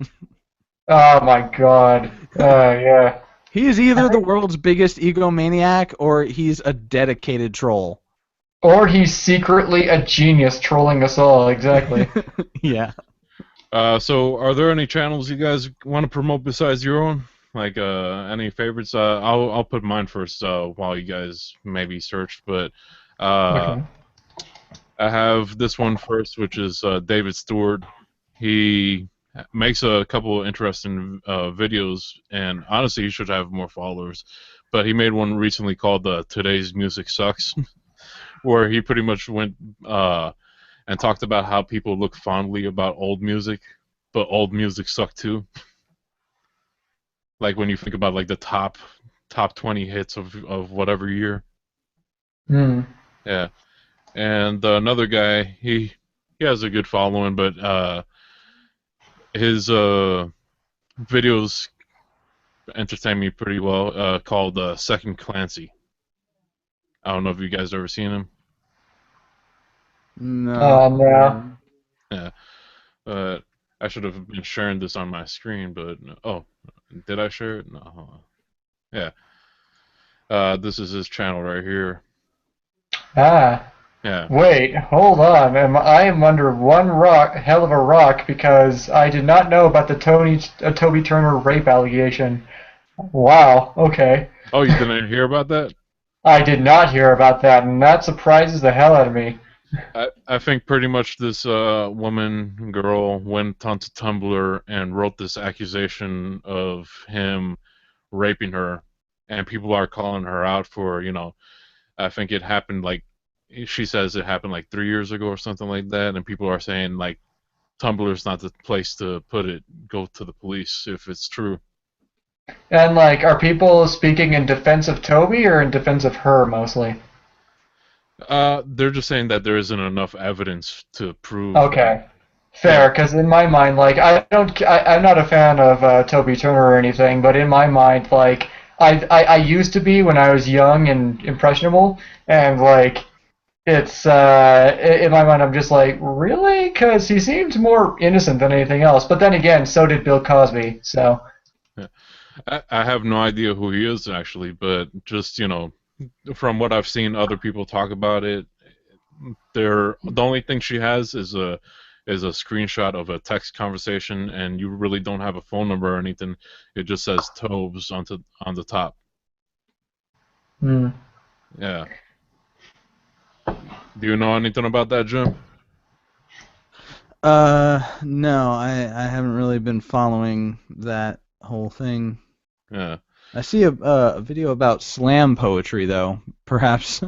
Oh my god. Yeah. He is either the world's biggest egomaniac or he's a dedicated troll. Or he's secretly a genius trolling us all. Exactly. Yeah. So are there any channels you guys want to promote besides your own? Like any favorites? I'll put mine first while you guys maybe search. But uh, Okay. I have this one first, which is David Stewart. He makes a couple of interesting videos, and honestly, he should have more followers. But he made one recently called "Today's Music Sucks," where he pretty much went and talked about how people look fondly about old music, but old music sucked too. Like when you think about like the top 20 hits of whatever year. Hmm. Yeah. And another guy, he has a good following, but his videos entertain me pretty well. Called Second Clancy. I don't know if you guys ever seen him. No. No. Yeah. Uh, I should have been sharing this on my screen, but oh, did I share it? No. Hold on. Yeah. This is his channel right here. Ah. Yeah. Wait, hold on. I am under one rock, hell of a rock, because I did not know about the Toby Turner rape allegation. Wow. Okay. Oh, you didn't hear about that? I did not hear about that, and that surprises the hell out of me. I think pretty much this girl went onto Tumblr and wrote this accusation of him raping her, and people are calling her out for, I think it happened like, she says it happened like 3 years ago or something like that, and people are saying like Tumblr's not the place to put it. Go to the police if it's true. And like, are people speaking in defense of Toby or in defense of her mostly? They're just saying that there isn't enough evidence to prove. Okay. Yeah. Fair, because in my mind, like, I'm not a fan of Toby Turner or anything, but in my mind, like, I used to be when I was young and impressionable, and like, it's in my mind, I'm just like, really? Because he seemed more innocent than anything else. But then again, so did Bill Cosby. So, Yeah. I have no idea who he is actually, but just from what I've seen other people talk about it, the only thing she has is a screenshot of a text conversation, and you really don't have a phone number or anything. It just says Tobes on the top. hmm. Yeah. Do you know anything about that, Jim? No, I haven't really been following that whole thing. Yeah. I see a video about slam poetry though. Perhaps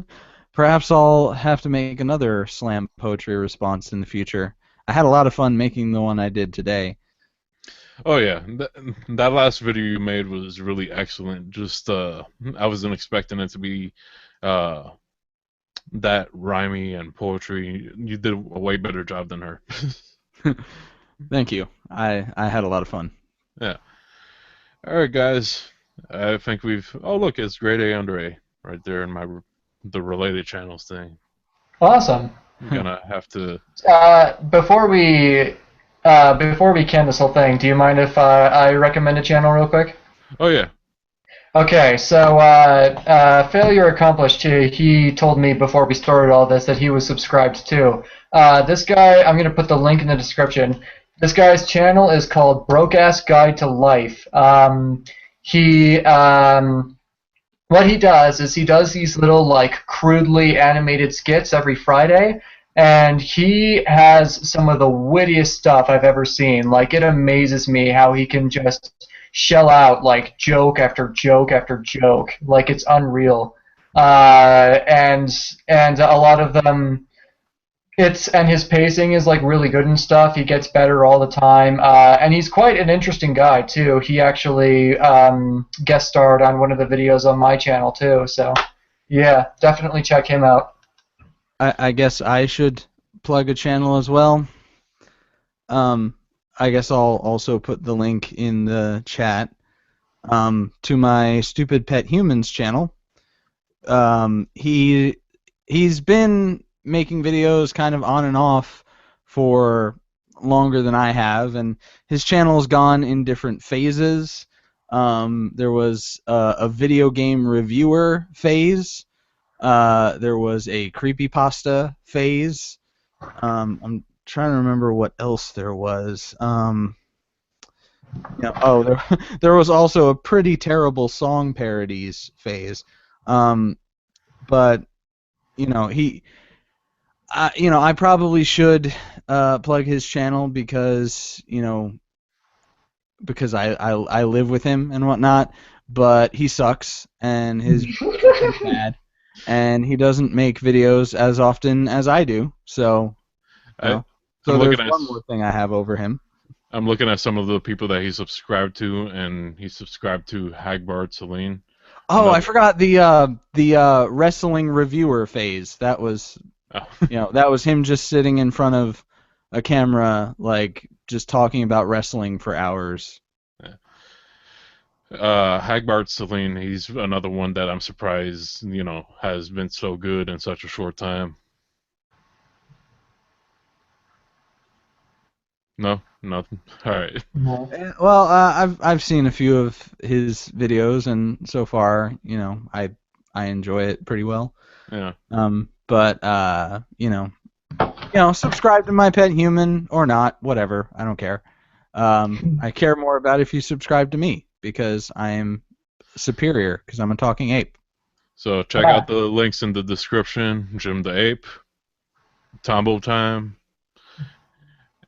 perhaps I'll have to make another slam poetry response in the future. I had a lot of fun making the one I did today. Oh yeah, that last video you made was really excellent. Just I wasn't expecting it to be uh, that rhymey and poetry. You did a way better job than her. Thank you. I had a lot of fun. Yeah. All right, guys. I think we've. Oh, look, it's grade A under A right there in the related channels thing. Awesome. I'm gonna have to. Before we can this whole thing, do you mind if I recommend a channel real quick? Oh yeah. Okay, so Failure Accomplished, he told me before we started all this that he was subscribed to. This guy, I'm going to put the link in the description. This guy's channel is called Broke Ass Guide to Life. What he does is he does these little, like, crudely animated skits every Friday, and he has some of the wittiest stuff I've ever seen. Like, it amazes me how he can just shell out, like, joke after joke after joke. Like, it's unreal. And a lot of them, and his pacing is like really good and stuff. He gets better all the time, and he's quite an interesting guy too. He actually guest starred on one of the videos on my channel too. So yeah, definitely check him out. I guess I should plug a channel as well. I guess I'll also put the link in the chat to my Stupid Pet Humans channel. He's been making videos kind of on and off for longer than I have, and his channel's gone in different phases. There was a video game reviewer phase. There was a creepypasta phase. I'm trying to remember what else there was. There was also a pretty terrible song parodies phase. But I probably should plug his channel because I live with him and whatnot. But he sucks and his videos are bad, and he doesn't make videos as often as I do. So, I'm there's looking at. one more thing I have over him. I'm looking at some of the people that he subscribed to, and he subscribed to Hagbard Celine. Oh, I forgot the wrestling reviewer phase. That was that was him just sitting in front of a camera, like just talking about wrestling for hours. Hagbard Celine, he's another one that I'm surprised, has been so good in such a short time. No, nothing. All right. Well, I've seen a few of his videos, and so far, I enjoy it pretty well. Yeah. But subscribe to my pet human or not, whatever. I don't care. I care more about if you subscribe to me because I am superior because I'm a talking ape. So check out the links in the description. Jim the Ape, Tombo Time.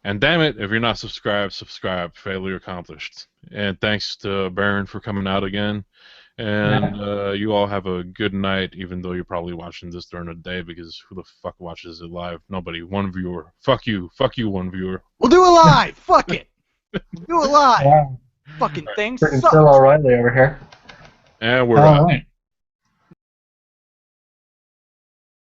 And damn it, if you're not subscribed, subscribe. Failure accomplished. And thanks to Baron for coming out again. And you all have a good night, even though you're probably watching this during the day, because who the fuck watches it live? Nobody. One viewer. Fuck you. Fuck you, one viewer. We'll do it live. Fuck it. We'll do it live. Fucking thing sucks. Still O'Reilly over here. And we're out.